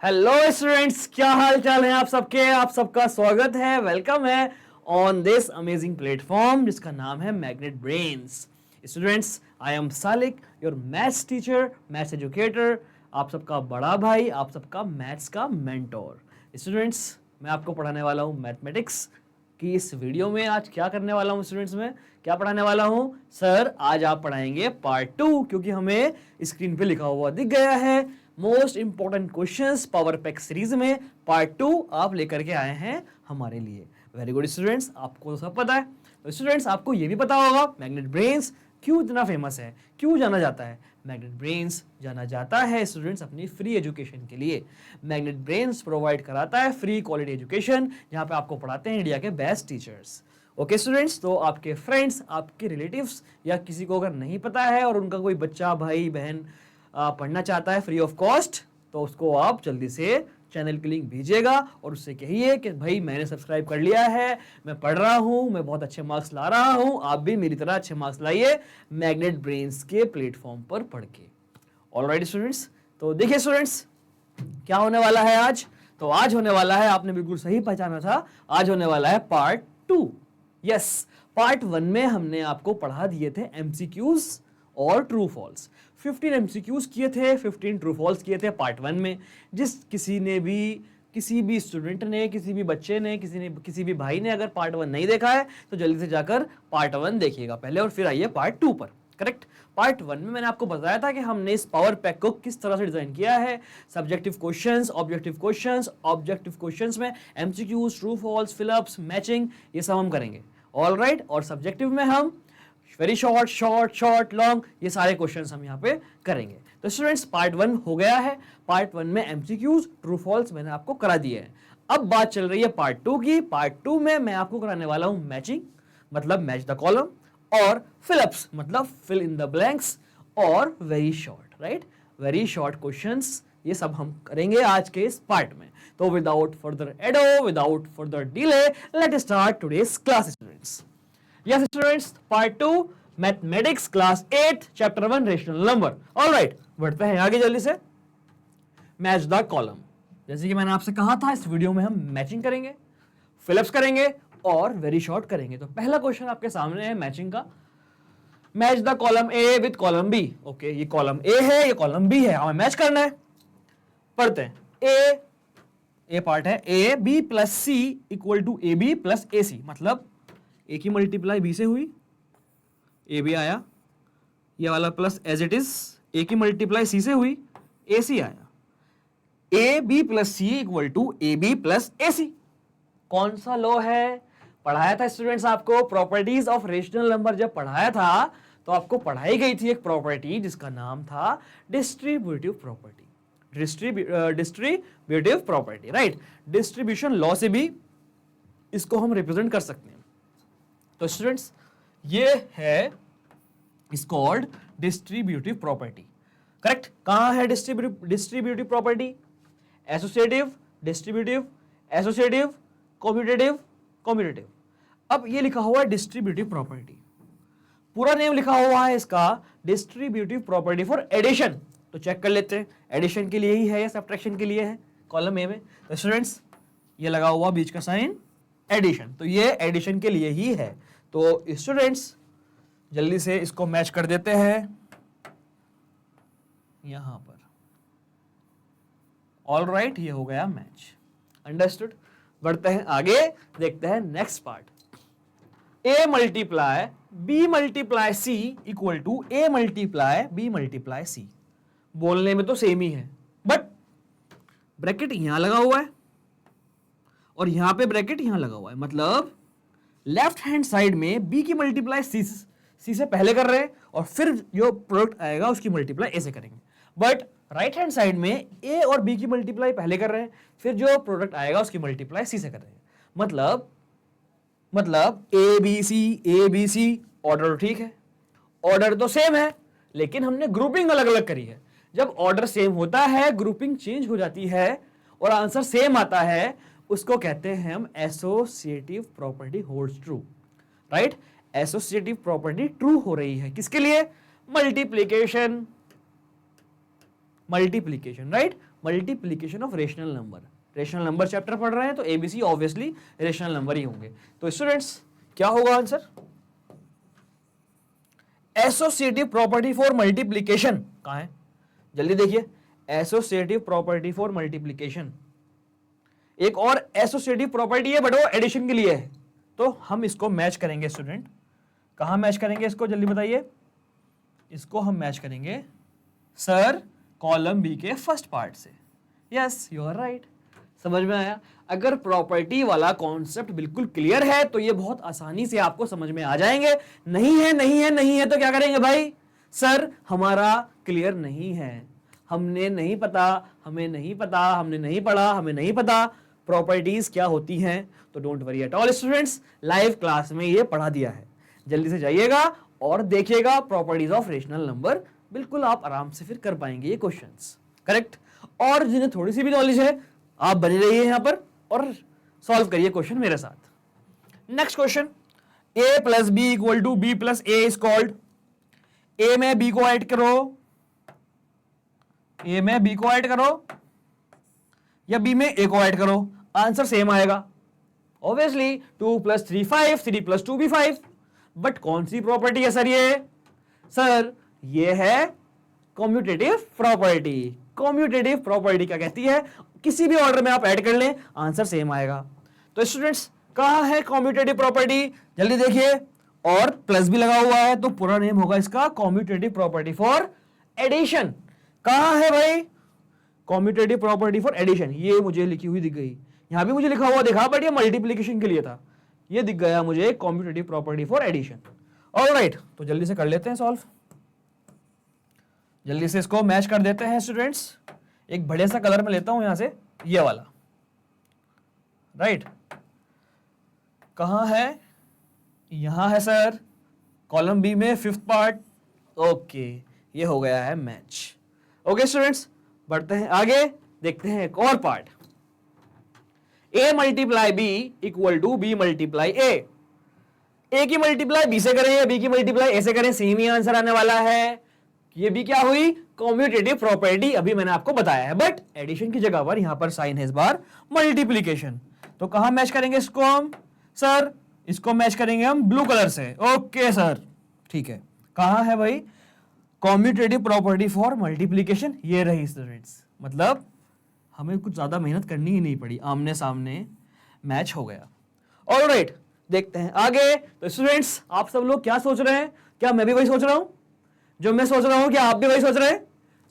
Hello students, क्या हाल चाल है आप सबके। आप सबका स्वागत है, वेलकम है ऑन दिस अमेजिंग प्लेटफॉर्म जिसका नाम है magnet brains. Students, I am Salik, your maths teacher, maths educator, आप सबका बड़ा भाई, आप सबका मैथ्स का मेंटोर। स्टूडेंट्स, मैं आपको पढ़ाने वाला हूँ मैथमेटिक्स कि इस वीडियो में आज क्या करने वाला हूँ स्टूडेंट्स, में क्या पढ़ाने वाला हूँ सर। आज आप पढ़ाएंगे पार्ट 2, क्योंकि हमें स्क्रीन पे लिखा हुआ दिख गया है most important questions power pack series में पार्ट 2 आप लेकर के आए हैं हमारे लिए। वेरी गुड स्टूडेंट्स, आपको तो सब पता है। तो स्टूडेंट्स, आपको ये भी पता होगा मैग्नेट ब्रेन्स क्यों इतना फेमस है, क्यों जाना जाता है। मैग्नेट ब्रेन्स जाना जाता है स्टूडेंट्स अपनी फ्री एजुकेशन के लिए। मैग्नेट ब्रेन्स प्रोवाइड कराता है फ्री क्वालिटी एजुकेशन, जहां पे आपको पढ़ाते हैं इंडिया के बेस्ट टीचर्स। ओके स्टूडेंट्स, तो आपके फ्रेंड्स, आपके रिलेटिव्स या किसी को अगर नहीं पता है और उनका कोई बच्चा, भाई, बहन पढ़ना चाहता है फ्री ऑफ कॉस्ट, तो उसको आप जल्दी से चैनल की लिंक भेजिएगा और उससे कहिए कि भाई मैंने सब्सक्राइब कर लिया है, मैं पढ़ रहा हूँ, मैं बहुत अच्छे मार्क्स ला रहा हूँ, आप भी मेरी तरह अच्छे मार्क्स लाइए मैग्नेट ब्रेन्स के प्लेटफॉर्म पर पढ़ के। ऑलराइट स्टूडेंट्स, तो देखिए स्टूडेंट्स, क्या होने वाला है आज। तो आज होने वाला है, आपने बिल्कुल सही पहचाना था, आज होने वाला है पार्ट 2। यस, पार्ट 1 में हमने आपको पढ़ा दिए थे एमसीक्यूज और ट्रू फॉल्स। 15 एमसीक्यूज किए थे, 15 ट्रू फॉल्स किए थे पार्ट 1 में। किसी भी स्टूडेंट ने, किसी भी बच्चे ने, किसी भी भाई ने अगर पार्ट 1 नहीं देखा है तो जल्दी से जाकर पार्ट 1 देखिएगा पहले और फिर आइए पार्ट 2 पर। करेक्ट। पार्ट 1 में मैंने आपको बताया था कि हमने इस पावर पैक को किस तरह से डिजाइन किया है। सब्जेक्टिव क्वेश्चंस, ऑब्जेक्टिव क्वेश्चंस में MCQs, true false, fill ups, matching, ये सब हम करेंगे। ऑलराइट। और सब्जेक्टिव में हम वेरी शॉर्ट, लॉन्ग, ये सारे क्वेश्चंस हम यहाँ पे करेंगे। तो स्टूडेंट्स, पार्ट 1 हो गया है। पार्ट 1 में एमसीक्यूज, ट्रू फॉल्स मैंने आपको करा दिए हैं। अब बात चल रही है पार्ट 2 की। पार्ट 2 में मैं आपको कराने वाला हूं मैचिंग, मतलब मैच द कॉलम, और फिलअप्स मतलब फिल इन द ब्लैंक्स, और very short, right, very short questions, ये सब हम करेंगे आज के इस पार्ट में। तो without further ado, without further delay, let start today's class students. Yes students, part 2 mathematics class 8 chapter 1 rational number. Alright, बढ़ते हैं आगे जल्दी से। मैच द कॉलम, जैसे कि मैंने आपसे कहा था इस वीडियो में हम मैचिंग करेंगे, फिलअप्स करेंगे और वेरी शॉर्ट करेंगे। तो पहला क्वेश्चन आपके सामने है मैचिंग का। Match the column A with column B. Okay, ये कॉलम ए है, ये कॉलम बी है, हमें मैच करना है। पढ़ते हैं। ए पार्ट है, A B plus C equal to A B plus A C, मतलब ए की मल्टीप्लाई बी से हुई, ए बी आया, ये वाला plus as it is, A की मल्टीप्लाई सी से हुई, ए सी आया। A B plus C equal to A B plus A C. कौन सा लॉ है? पढ़ाया था स्टूडेंट्स आपको प्रॉपर्टीज ऑफ रेशनल नंबर। जब पढ़ाया था तो आपको पढ़ाई गई थी एक प्रॉपर्टी जिसका नाम था distributive property. Distributive property, right. Distribution law से भी इसको हम रिप्रेजेंट कर सकते हैं। तो स्टूडेंट्स, ये है is called distributive property. Correct. कहां है distributive property? Associative, distributive, associative, commutative. अब ये लिखा हुआ है डिस्ट्रीब्यूटिव प्रॉपर्टी, पूरा नेम लिखा हुआ है इसका डिस्ट्रीब्यूटिव प्रॉपर्टी फॉर एडिशन। तो चेक कर लेते हैं, एडिशन के लिए ही है या सब्ट्रैक्शन के लिए है कॉलम ए में। तो स्टूडेंट्स, ये लगा हुआ बीच का साइन एडिशन, तो ये एडिशन के लिए ही है। तो स्टूडेंट्स, जल्दी से इसको मैच कर देते हैं यहां पर। ऑलराइट, ये हो गया मैच। अंडरस्टूड। बढ़ते हैं आगे, देखते हैं next part. A multiply B multiply C equal to A multiply B multiply C. बोलने में तो सेम ही है, बट ब्रैकेट यहां लगा हुआ है और यहां पे ब्रैकेट यहां लगा हुआ है, मतलब लेफ्ट हैंड साइड में b की मल्टीप्लाई c से पहले कर रहे हैं और फिर जो प्रोडक्ट आएगा उसकी मल्टीप्लाई a से करेंगे। बट राइट हैंड साइड में a और b की मल्टीप्लाई पहले कर रहे हैं, फिर जो प्रोडक्ट आएगा उसकी मल्टीप्लाई c से कर रहे हैं। मतलब a b c ऑर्डर ठीक है, ऑर्डर तो सेम है, लेकिन हमने ग्रुपिंग अलग अलग करी है। जब ऑर्डर सेम होता है, ग्रुपिंग चेंज हो जाती है और आंसर सेम आता है, उसको कहते हैं हम associative property holds true, right. Associative property true हो रही है किसके लिए? Multiplication, right, multiplication of rational number. Rational number chapter पढ़ रहे हैं तो एबीसी ऑब्वियसली रेशनल नंबर ही होंगे। तो स्टूडेंट्स क्या होगा answer? Associative property for multiplication कहां है, जल्दी देखिए। एसोसिएटिव प्रॉपर्टी फॉर मल्टीप्लीकेशन, एक और एसोसिएटिव प्रॉपर्टी है बट वो एडिशन के लिए है, तो हम इसको मैच करेंगे स्टूडेंट। कहां मैच करेंगे इसको, जल्दी बताइए। इसको हम मैच करेंगे सर कॉलम बी के फर्स्ट पार्ट से। यस यू आर राइट, समझ में आया। अगर प्रॉपर्टी वाला कॉन्सेप्ट बिल्कुल क्लियर है तो ये बहुत आसानी से आपको समझ में आ जाएंगे। नहीं है नहीं है नहीं है तो क्या करेंगे भाई, सर हमारा क्लियर नहीं है, हमने नहीं पता, हमें नहीं पता, हमने नहीं पढ़ा, हमें नहीं पता प्रॉपर्टीज क्या होती हैं। तो don't worry at all students, live class में ये पढ़ा दिया है, जल्दी से जाइएगा और देखिएगा प्रॉपर्टीज ऑफ रेशनल नंबर, बिल्कुल आप आराम से फिर कर पाएंगे ये क्वेश्चंस, करेक्ट। और जिन्हें थोड़ी सी भी नॉलेज है आप बने रहिए यहां पर और सॉल्व करिए क्वेश्चन मेरे साथ। Next question, a plus B equal to B plus A is called. A में बी को ऐड करो, ए में बी को ऐड करो या बी में ए को ऐड करो, आंसर सेम आएगा ऑब्वियसली। 2 + 3 5, 3 + 2 भी 5। बट कौन सी प्रॉपर्टी है सर ये? सर ये है कम्यूटेटिव प्रॉपर्टी। कम्यूटेटिव प्रॉपर्टी क्या कहती है, किसी भी ऑर्डर में आप ऐड कर लें आंसर सेम आएगा। तो स्टूडेंट्स कहां है कम्यूटेटिव प्रॉपर्टी, जल्दी देखिए। और प्लस भी लगा हुआ है तो पूरा नेम होगा इसका कम्यूटेटिव प्रॉपर्टी फॉर एडिशन। कहां है भाई कम्यूटेटिव प्रॉपर्टी फॉर एडिशन, ये मुझे लिखी हुई दिख गई, यहां भी मुझे लिखा हुआ दिखा बट ये मल्टीप्लीकेशन के लिए था, ये दिख गया मुझे commutative property for addition. Alright, तो जल्दी से कर लेते हैं सॉल्व, जल्दी से इसको मैच कर देते हैं स्टूडेंट्स। एक बढ़िया सा कलर में लेता हूं यहां से, ये वाला, राइट। कहां है, यहां है सर, कॉलम बी में 5th पार्ट। ओके, ये हो गया है मैच। ओके स्टूडेंट्स, बढ़ते हैं आगे, देखते हैं एक और part. a multiply B equal to B multiply A की मल्टीप्लाई बी से करें या बी की मल्टीप्लाई ए से करें, सेम ही आंसर आने वाला है। ये भी क्या हुई, कम्यूटेटिव प्रॉपर्टी, अभी मैंने आपको बताया है, बट एडिशन की जगह पर यहां पर साइन है इस बार मल्टीप्लीकेशन। तो कहां मैच करेंगे इसको हम, सर इसको मैच करेंगे हम ब्लू कलर से। ओके सर, ठीक है। कहां है भाई कम्यूटेटिव प्रॉपर्टी फॉर मल्टीप्लीकेशन, ये रही स्टूडेंट्स, मतलब हमें कुछ ज्यादा मेहनत करनी ही नहीं पड़ी, आमने सामने मैच हो गया। ऑलराइट, देखते हैं आगे। तो स्टूडेंट्स आप सब लोग क्या सोच रहे हैं, क्या मैं भी वही सोच रहा हूं जो मैं सोच रहा हूं, क्या आप भी वही सोच रहे हैं?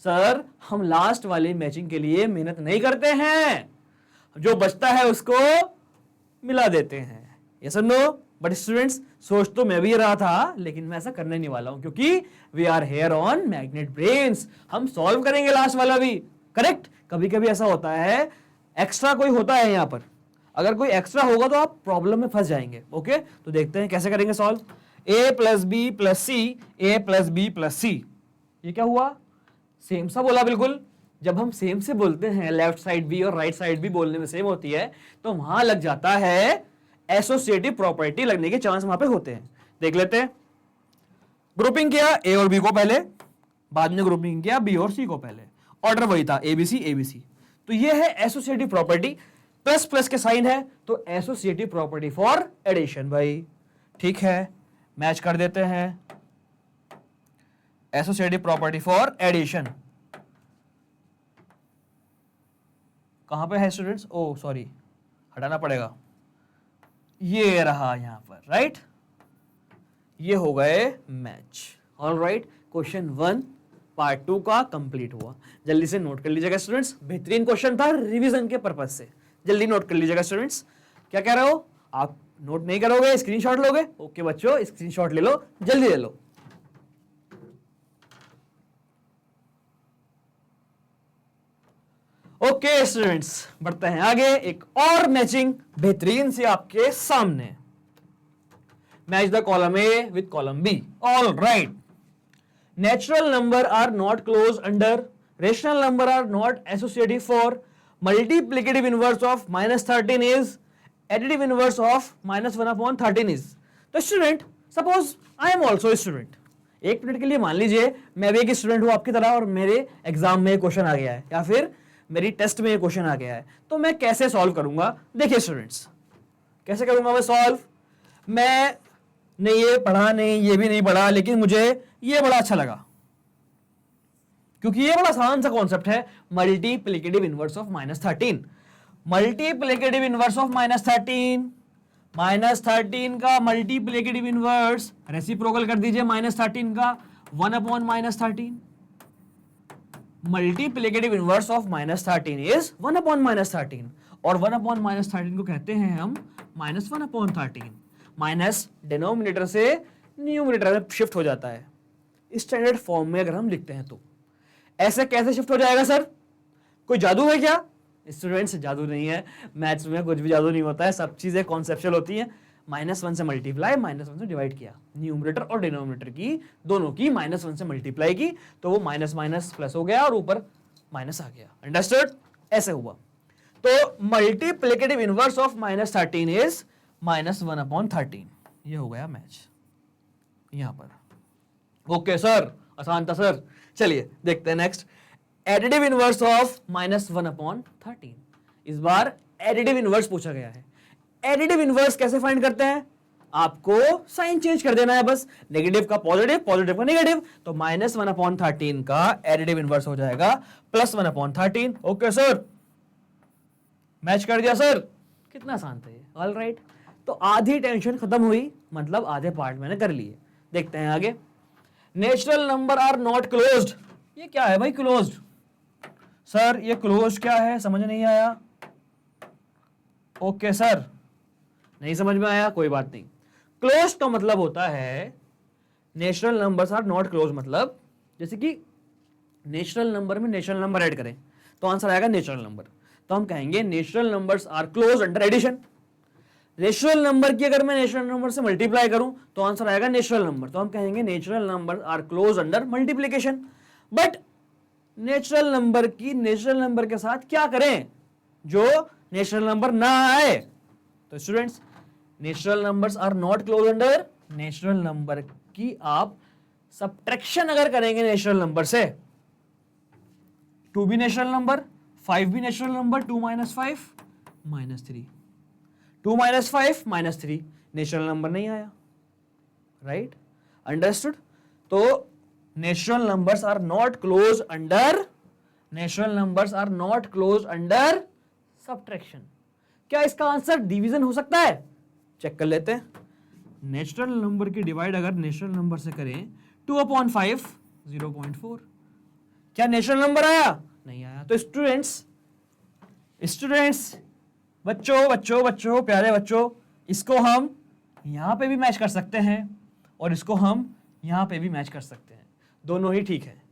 सर हम लास्ट वाली मैचिंग के लिए मेहनत नहीं करते हैं, जो बचता है उसको मिला देते हैं, ये सब नो। बट स्टूडेंट्स सोच तो मैं भी रहा था, लेकिन मैं ऐसा करने नहीं वाला हूं क्योंकि we are here on magnet brains, हम सॉल्व करेंगे लास्ट वाला भी, करेक्ट। कभी कभी ऐसा होता है एक्स्ट्रा कोई होता है यहाँ पर, अगर कोई एक्स्ट्रा होगा तो आप प्रॉब्लम में फंस जाएंगे। ओके, तो देखते हैं कैसे करेंगे solve. a plus B plus C, A plus B plus C, ये क्या हुआ, सेम सा बोला बिल्कुल। जब हम सेम से बोलते हैं, लेफ्ट साइड भी और राइट साइड भी बोलने में सेम होती है, तो वहां लग जाता है एसोसिएटिव प्रॉपर्टी, लगने के चांस वहां पे होते हैं। देख लेते हैं, ग्रुपिंग किया ए और बी को पहले, बाद में ग्रुपिंग किया बी और सी को पहले, ऑर्डर वही था एबीसी एबीसी। तो ये है एसोसिएटिव प्रॉपर्टी, प्लस प्लस के साइन है तो एसोसिएटिव प्रॉपर्टी फॉर एडिशन भाई, ठीक है। मैच कर देते हैं एसोसिएटिव प्रॉपर्टी फॉर एडिशन। कहां पे है स्टूडेंट्स, ओ सॉरी हटाना पड़ेगा, ये रहा यहां पर, राइट। ये हो गए मैच। ऑलराइट, क्वेश्चन 1 पार्ट 2 का कंप्लीट हुआ। जल्दी से नोट कर लीजिएगा स्टूडेंट्स, बेहतरीन क्वेश्चन था रिवीजन के पर्पज से, जल्दी नोट कर लीजिएगा स्टूडेंट्स। क्या कह रहे हो आप, नोट नहीं करोगे स्क्रीनशॉट लोगे? ओके बच्चों, स्क्रीनशॉट ले लो, जल्दी ले लो। ओके स्टूडेंट्स, बढ़ते हैं आगे, एक और मैचिंग बेहतरीन से आपके सामने। Match the column A with column B. All right, natural number are not close under, rational number are not associative for, multiplicative inverse of -13 is, additive inverse of -1/13 is. तो student suppose I am also student, एक minute के लिए मान लीजिए मैं भी एक student हूं आपकी तरह और मेरे एग्जाम में क्वेश्चन आ गया है, या फिर मेरी टेस्ट में ये क्वेश्चन आ गया है, तो मैं कैसे सॉल्व करूंगा? देखिए स्टूडेंट्स, कैसे करूंगा मैं सॉल्व? मैंने ये पढ़ा नहीं, ये भी नहीं पढ़ा, लेकिन मुझे ये बड़ा अच्छा लगा क्योंकि ये बड़ा आसान सा कॉन्सेप्ट है, multiplicative inverse of -13। Multiplicative inverse of -13, -13 का मल्टीप्लिकेटिव इनवर्स रेसिप्रोकल कर दीजिए -13 का 1/-13। मल्टीप्लिकेटिव इनवर्स ऑफ -13 इज 1/-13 और 1/-13 को कहते हैं हम -1/13। माइनस डिनोमिनेटर से न्यूमरेटर में शिफ्ट हो जाता है स्टैंडर्ड फॉर्म में अगर हम लिखते हैं तो। ऐसे कैसे शिफ्ट हो जाएगा सर? कोई जादू है क्या? स्टूडेंट्स, जादू नहीं है, मैथ्स में कुछ भी जादू नहीं होता है, सब चीजें कॉन्सेप्चुअल होती हैं। -1 से मल्टीप्लाई, -1 से डिवाइड किया, न्यूमरेटर और डिनोमिनेटर की दोनों की -1 से मल्टीप्लाई की, तो वो माइनस माइनस प्लस हो गया और ऊपर माइनस आ गया। अंडरस्टूड? ऐसे हुआ। तो मल्टीप्लिकेटिव इनवर्स ऑफ -13 इज -1/13। ये हो गया मैच यहां पर। ओके सर, आसान था सर। चलिए देखते हैं नेक्स्ट, एडिटिव इनवर्स ऑफ -1/13। इस बार एडिटिव इनवर्स पूछा गया है। एडिटिव इनवर्स कैसे फाइंड करते हैं? आपको साइन चेंज कर देना है बस, नेगेटिव का पॉजिटिव, पॉजिटिव का नेगेटिव, तो -1/13 का एडिटिव इनवर्स हो जाएगा +1/13। ओके सर, मैच कर दिया सर। कितना आसान था ये। ऑल राइट, तो आधी टेंशन खत्म हुई, मतलब आधे पार्ट मैंने कर लिए। देखते हैं आगे। Natural number are not closed. ये क्या है भाई क्लोज्ड? सर ये क्लोज क्या है, समझ नहीं आया। ओके सर, नहीं समझ में आया, कोई बात नहीं। क्लोज का मतलब होता है natural numbers are not close, मतलब जैसे कि नेचुरल नंबर में नेचुरल नंबर ऐड करें तो आंसर आएगा नेचुरल नंबर, तो हम कहेंगे natural numbers are close under addition. Natural number की अगर मैं नेचुरल नंबर से मल्टीप्लाई करूं तो आंसर आएगा नेचुरल नंबर, तो हम कहेंगे natural number are close under multiplication. But natural number की नेचुरल नंबर के साथ क्या करें जो नेचुरल नंबर ना आए? तो students, natural numbers are not close under, natural number की आप सब्ट्रैक्शन अगर करेंगे नेचुरल नंबर से, 2 भी नेचुरल नंबर, 5 भी नेचुरल नंबर, 2 - 5 -3, 2 - 5 -3 नेचुरल नंबर नहीं आया। Right, understood? तो natural numbers are not close under, natural numbers are not close under subtraction. क्या इसका आंसर डिवीजन हो सकता है? चेक कर लेते हैं। नेचुरल नंबर की डिवाइड अगर नेचुरल नंबर से करें 2/5 0.4, क्या नेचुरल नंबर आया? नहीं आया। तो स्टूडेंट्स, बच्चों प्यारे बच्चों, इसको हम यहां पे भी मैच कर सकते हैं और इसको हम यहां पे भी मैच कर सकते हैं, दोनों ही ठीक है।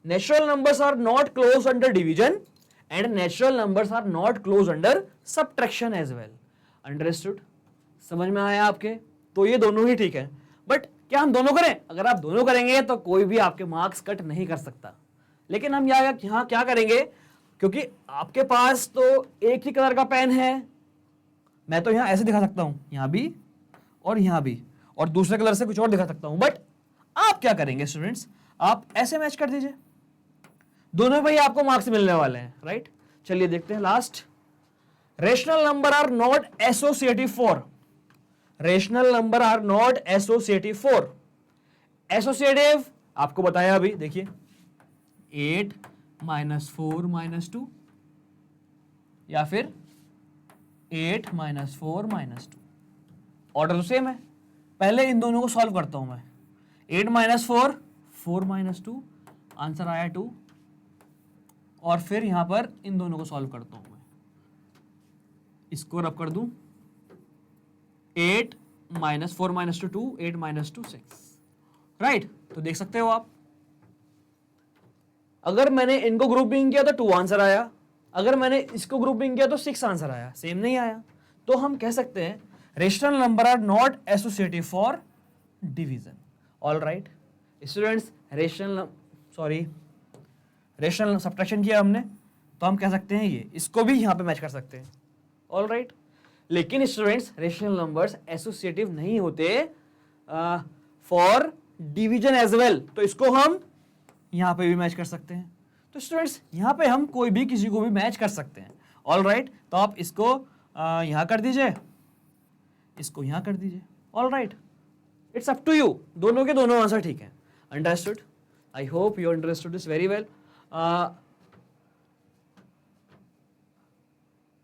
Natural numbers are not close under division and natural numbers are not close under subtraction as well. Understood? समझ में आया आपके? तो ये दोनों ही ठीक है। बट क्या हम दोनों करें? अगर आप दोनों करेंगे तो कोई भी आपके मार्क्स कट नहीं कर सकता, लेकिन हम यहाँ क्या करेंगे, क्योंकि आपके पास तो एक ही कलर का पेन है, मैं तो यहाँ ऐसे दिखा सकता हूं, यहाँ भी और यहाँ भी, और दूसरे कलर से कुछ और दिखा सकता हूं। बट आप क्या करेंगे स्टूडेंट्स? आप ऐसे मैच कर दीजिए, दोनों में ही आपको मार्क्स मिलने वाले हैं। राइट, चलिए देखते हैं last. Rational number are not associative for, rational number are not associative for. Associative आपको बताया अभी, देखिए 8 - 4 - 2 या फिर 8 - 4 - 2, ऑर्डर तो सेम है। पहले इन दोनों को सॉल्व करता हूं मैं। 8 - 4 4 - 2, आंसर आया 2, और फिर यहां पर इन दोनों को सॉल्व करता हूं मैं, इसको रब कर दूं, 8 - 4 - 2 2, 8 - 2 6। राइट, तो देख सकते हो आप, अगर मैंने इनको ग्रुपिंग किया तो 2 आंसर आया, अगर मैंने इसको ग्रुपिंग किया तो 6 आंसर आया, सेम नहीं आया। तो हम कह सकते हैं rational number are not associative for division. All right students, rational subtraction किया हमने, तो हम कह सकते हैं ये, इसको भी यहां पे मैच कर सकते हैं। ऑल राइट, लेकिन स्टूडेंट्स रेशनल नंबर्स एसोसिएटिव नहीं होते फॉर डिवीजन एज वेल, तो इसको हम यहां पे भी मैच कर सकते हैं। तो स्टूडेंट्स यहाँ पे हम कोई भी किसी को भी मैच कर सकते हैं। ऑल राइट, तो आप इसको यहाँ कर दीजिए, इसको यहाँ कर दीजिए। All right, it's up to you, दोनों के दोनों आंसर ठीक है। Understood? I hope you understood this very well.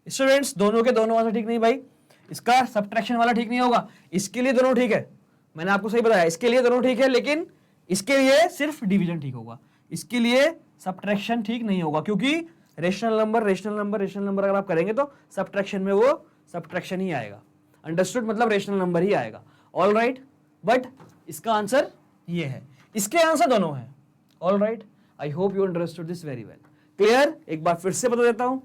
Students दोनों के दोनों आंसर ठीक नहीं भाई, इसका सब्ट्रैक्शन वाला ठीक नहीं होगा, इसके लिए दोनों ठीक है, मैंने आपको सही बताया, इसके लिए दोनों ठीक है, लेकिन इसके लिए सिर्फ डिवीजन ठीक होगा, इसके लिए सब्ट्रैक्शन ठीक नहीं होगा, क्योंकि रेशनल नंबर अगर आप करेंगे तो सब्ट्रैक्शन में वो सब्ट्रैक्शन ही आएगा। अंडरस्टूड? मतलब रेशनल नंबर ही आएगा। ऑल राइट, बट इसका आंसर ये है, इसके आंसर दोनों है। All right, I hope you understood this very well. Clear? एक बार फिर से बता देता हूं,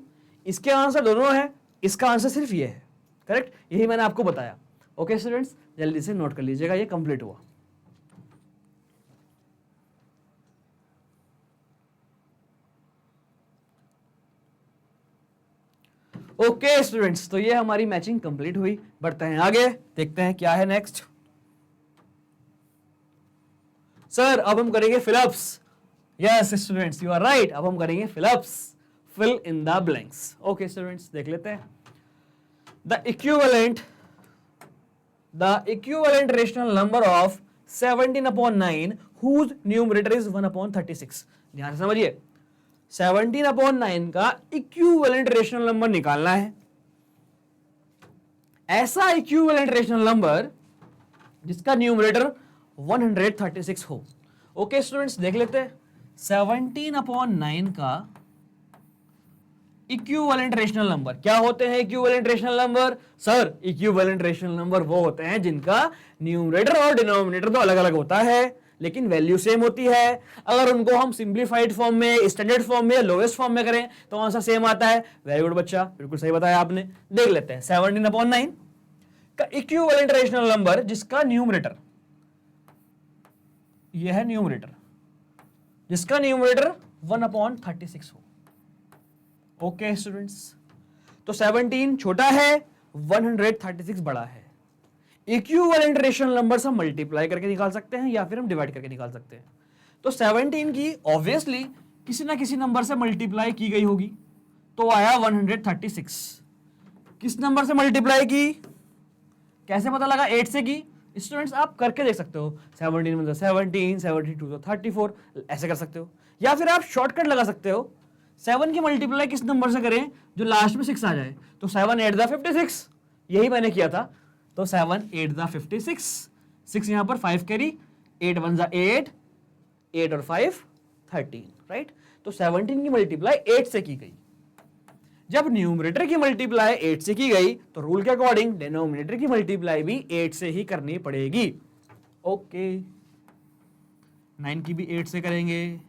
इसके आंसर दोनों है, इसका आंसर सिर्फ ये है। करेक्ट? यही मैंने आपको बताया। ओके स्टूडेंट्स, जल्दी से नोट कर लीजिएगा, ये कंप्लीट हुआ। ओके स्टूडेंट्स, तो ये हमारी मैचिंग कंप्लीट हुई। बढ़ते हैं आगे, देखते हैं क्या है नेक्स्ट। सर अब हम करेंगे fill ups. Yes students, you are right, अब हम करेंगे fill ups, fill in the blanks. Okay students, देख लेते हैं। The equivalent rational number of 17/9 whose numerator is 1/36। ध्यान से समझिए, 17/9 का इक्विवेलेंट रेशनल नंबर निकालना है। ऐसा इक्विवेलेंट रेशनल नंबर जिसका न्यूमरेटर 136 हो। ओके स्टूडेंट्स, देख लेते हैं। 17/9 का इक्विवेलेंट रेशनल नंबर क्या होते हैं? Equivalent rational number sir, equivalent rational number वो होते हैं जिनका न्यूमरेटर और डिनोमिनेटर तो अलग अलग होता है, लेकिन वैल्यू सेम होती है। अगर उनको हम सिंप्लीफाइड फॉर्म में, स्टैंडर्ड फॉर्म में या लोएस्ट फॉर्म में करें तो आंसर सेम आता है। वेरी गुड बच्चा, बिल्कुल सही बताया आपने। देख लेते हैं 17/9 का इक्विवेलेंट रेशनल नंबर जिसका न्यूमरेटर, यह है न्यूमरेटर, जिसका न्यूमरेटर 1/36 हो। ओके स्टूडेंट्स, तो 17 छोटा है, 136 बड़ा है। इक्विवेलेंट रेशनल नंबर से हम मल्टीप्लाई करके निकाल सकते हैं या फिर हम डिवाइड करके निकाल सकते हैं। तो 17 की ऑब्वियसली किसी ना किसी नंबर से मल्टीप्लाई की गई होगी, तो आया 136। किस नंबर से मल्टीप्लाई की, कैसे पता लगा? 8 से की। स्टूडेंट्स आप करके देख सकते हो, 17 मतलब 17, 72 तो 34, ऐसे कर सकते हो। या फिर आप शॉर्टकट लगा सकते हो, 7 की मल्टीप्लाई किस नंबर से करें जो लास्ट में 6 आ जाए, तो 7 8 56, यही मैंने किया था। तो 7 8 56, 6 यहां पर 5 कैरी, 8 1 8, 8 और 5 13, राइट। तो 17 की मल्टीप्लाई 8 से की गई। जब न्यूमरेटर की मल्टीप्लाई 8 से की गई तो रूल के अकॉर्डिंग डिनोमिनेटर की मल्टीप्लाई भी 8 से ही करनी पड़ेगी। ओके, 9 की भी 8 से करेंगे,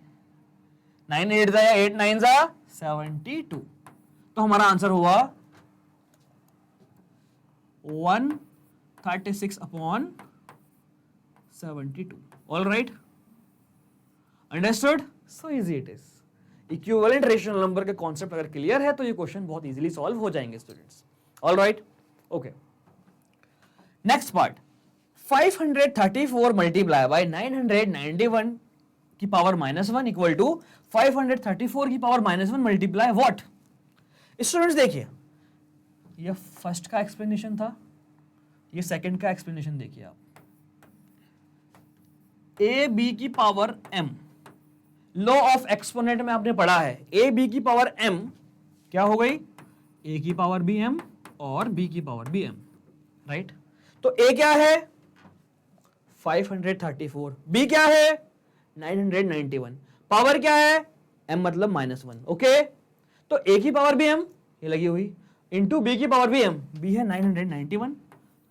9 8 या 8 9 72, तो हमारा आंसर हुआ 136/72। All right, understood? So easy it is. Equivalent rational number के कॉन्सेप्ट अगर क्लियर है तो ये क्वेश्चन बहुत इजीली सॉल्व हो जाएंगे students. All right, okay. Next part, 534 multiply by 991 की पावर -1 इक्वल टू 534 की पावर -1 मल्टीप्लाई व्हाट? स्टूडेंट्स देखिए, ये फर्स्ट का एक्सप्लेनेशन था, ये सेकंड का एक्सप्लेनेशन देखिए आप। ए बी की power m, law of exponent में आपने पढ़ा है, ए बी की पावर m क्या हो गई? a की पावर भी m और b की पावर भी m, राइट। तो a क्या है? 534, b क्या है? 991, पावर क्या है? m मतलब -1। ओके, तो a की पावर भी m ये लगी हुई, इंटू b की पावर भी m, b है 991,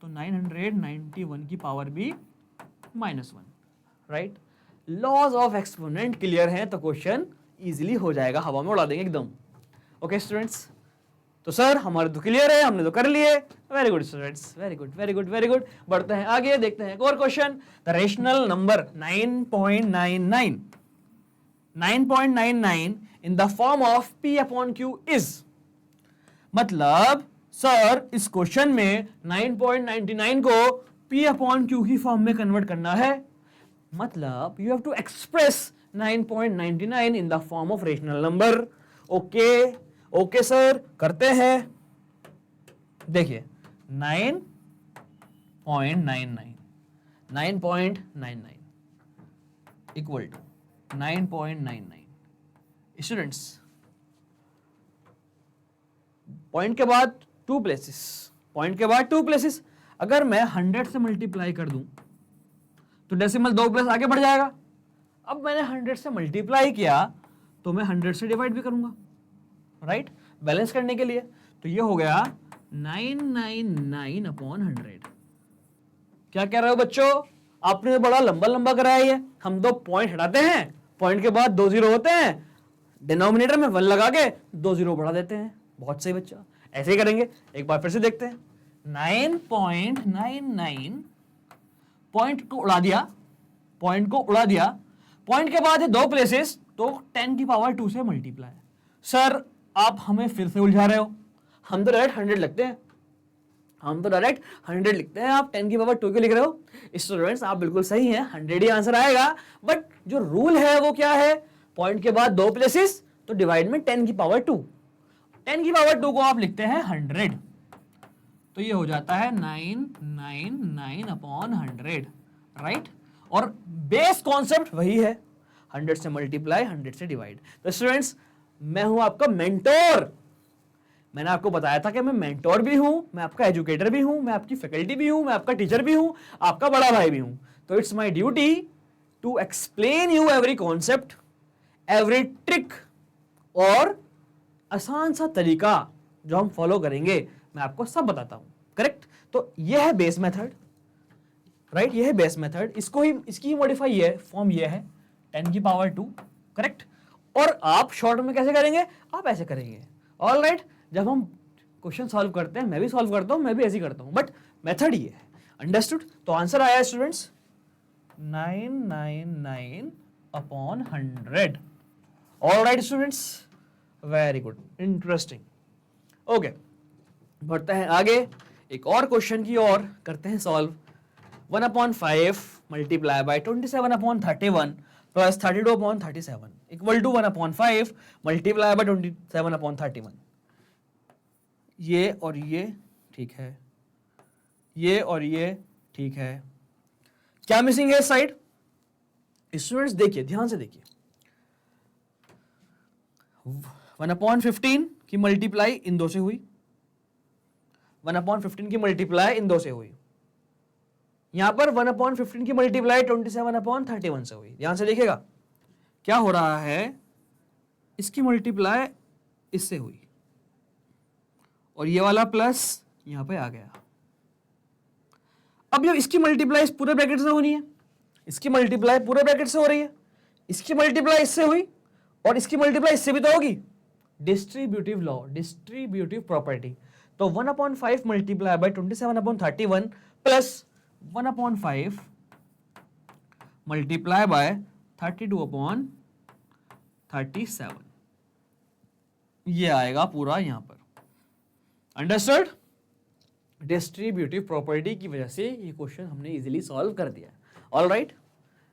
तो 991 की पावर भी -1, right. Laws of exponent clear है तो क्वेश्चन इजीली हो जाएगा, हवा में उड़ा देंगे एकदम। ओके स्टूडेंट्स, तो सर हमारे तो क्लियर है, हमने तो कर लिए। Very good students, very good very good very good. बढ़ते हैं आगे, देखते हैं एक और question. The rational number 9.99 in the form of p/q is, मतलब सर इस क्वेश्चन में 9.99 को p/q की फॉर्म में कन्वर्ट करना है, मतलब you have to express 9.99 in the form of rational number. Okay okay sir, करते हैं। देखिए 9.99 इक्वल टू 9.99। स्टूडेंट्स, पॉइंट के बाद टू प्लेसेस, अगर मैं 100 से मल्टीप्लाई कर दूं तो डेसिमल 2 प्लेस आगे बढ़ जाएगा। अब मैंने 100 से मल्टीप्लाई किया तो मैं 100 से डिवाइड भी करूंगा, राइट, बैलेंस करने के लिए। तो ये हो गया 999 अपॉन 100। क्या कह रहे हो बच्चों, आपने बड़ा लंबा लंबा कराया है। हम दो पॉइंट हटाते हैं, पॉइंट के बाद 2 जीरो होते हैं, डिनोमिनेटर में 1 लगा के 2 जीरो बढ़ा देते हैं। बहुत सही बच्चा, ऐसे ही करेंगे। एक बार फिर से देखते हैं। 9.99 पॉइंट को उड़ा दिया, पॉइंट के बाद है 2 प्लेसेस, तो 10 की पावर 2 से मल्टीप्लाई। सर आप हमें फिर से उलझा रहे हो, हम तो डायरेक्ट 100 लिखते हैं, आप 10 की पावर 2 क्यों लिख रहे हो? स्टूडेंट्स आप बिल्कुल सही हैं, 100 ही आंसर आएगा। बट जो रूल है वो क्या है, पॉइंट के बाद 2 प्लेसेस तो डिवाइड में 10 की पावर 2, 10 की पावर 2 को आप लिखते हैं 100, तो ये हो जाता है 999 अपॉन 100, राइट। और बेस कॉन्सेप्ट वही है, 100 से मल्टीप्लाई, 100 से डिवाइड। तो स्टूडेंट्स मैं हूं आपका मेंटोर, मैंने आपको बताया था कि मैं मेंटोर भी हूं, मैं आपका एजुकेटर भी हूं, मैं आपकी फैकल्टी भी हूं, मैं आपका टीचर भी हूं, आपका बड़ा भाई भी हूं। तो it's my duty to explain you every concept, every trick, और आसान सा तरीका जो हम फॉलो करेंगे मैं आपको सब बताता हूं, करेक्ट। तो यह है बेस मेथड, राइट, यह है बेस मेथड। इसकी मॉडिफाई ये फॉर्म ये है 10 की पावर 2, करेक्ट। और आप शॉर्ट में कैसे करेंगे, आप ऐसे करेंगे, ऑल राइट। जब हम क्वेश्चन सॉल्व करते हैं, मैं भी सॉल्व करता हूं, मैं भी ऐसे ही करता हूं, बट मेथड ये है, अंडरस्टूड। तो आंसर आया students 999 upon 100। All right students, very good, interesting. Okay, बढ़ते हैं आगे, एक और क्वेश्चन की ओर करते हैं solve. 1/5 multiply by 27/31 plus 32/37 equal to 1/5 multiply by 27/31। ये और ये ठीक है, ये और ये ठीक है, क्या मिसिंग है इस साइड? स्टूडेंट्स देखिए, ध्यान से देखिए, 1/15 की मल्टीप्लाई इन दो से हुई, 1/15 की मल्टीप्लाई इन दो से हुई, यहां पर 1/15 की मल्टीप्लाई 27/31 से हुई। ध्यान से देखिएगा क्या हो रहा है, इसकी मल्टीप्लाई इससे हुई और ये वाला प्लस यहां पे आ गया। अब जब इसकी मल्टीप्लाई इस पूरे ब्रैकेट से होनी है, इसकी मल्टीप्लाई पूरे ब्रैकेट से हो रही है, इसकी मल्टीप्लाई इससे हुई और इसकी मल्टीप्लाई इससे भी तो होगी, डिस्ट्रीब्यूटिव लॉ, डिस्ट्रीब्यूटिव प्रॉपर्टी। तो 1/5 multiply by 27/31 plus 1/5 multiply bye 32/37, ये आएगा पूरा यहां पर, अंडरस्टूड। डिस्ट्रीब्यूटिव प्रॉपर्टी की वजह से ये क्वेश्चन हमने इजीली सॉल्व कर दिया। ऑल राइट,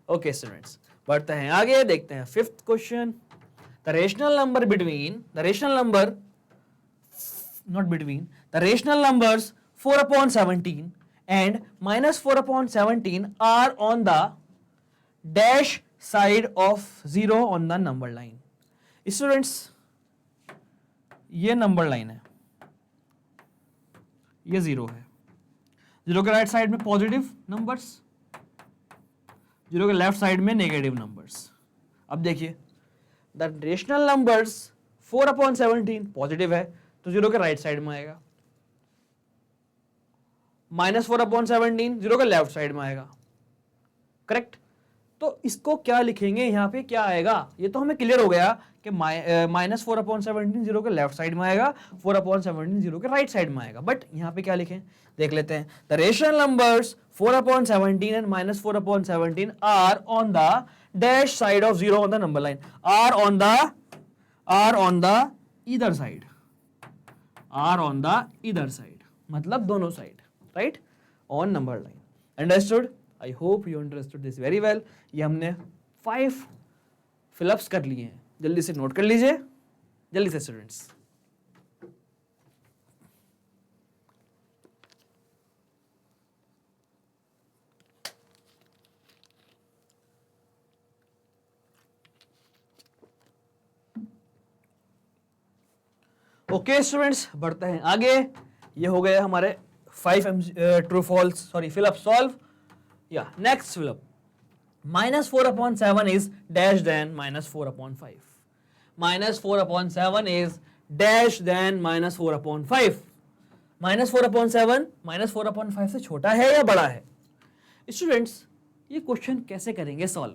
ओके स्टूडेंट्स, बढ़ते हैं आगे, देखते हैं 5th question. The rational number between the rational number not between the rational numbers 4/17 and -4/17 are on the dash side of 0 on the number line. Students, ये number line है, ये 0 है, 0 के राइट साइड में पॉजिटिव नंबर्स, 0 के left side में negative numbers. अब देखिए द रेशनल नंबर्स 4/17 पॉजिटिव है तो 0 के राइट साइड में आएगा, -4/17 0 के लेफ्ट साइड में आएगा, करेक्ट। तो इसको क्या लिखेंगे, यहां पे क्या आएगा, ये तो हमें क्लियर हो गया कि -4/17 0 के लेफ्ट साइड में आएगा, 4/17 0 के राइट साइड में आएगा। बट यहां पे क्या लिखें, देख लेते हैं। The rational numbers 4/17 and -4/17 are on the dash side of 0 on the number line, are on the either side, are on the either side मतलब दोनों side, right, on number line. Understood? I hope you understood this very well. ये हमने 5 fill-ups कर लिए हैं, जल्दी से note कर लीजिए, जल्दी से स्टूडेंट्स। ओके स्टूडेंट्स, बढ़ते हैं आगे। ये हो गए हमारे 5 true false, sorry fill up solve. या next fill up, -4/7 is dash than -4/5. -4/7 is dash than -4/5. -4/7 -4/5 से छोटा है या बड़ा है? स्टूडेंट्स ये क्वेश्चन कैसे करेंगे सॉल्व?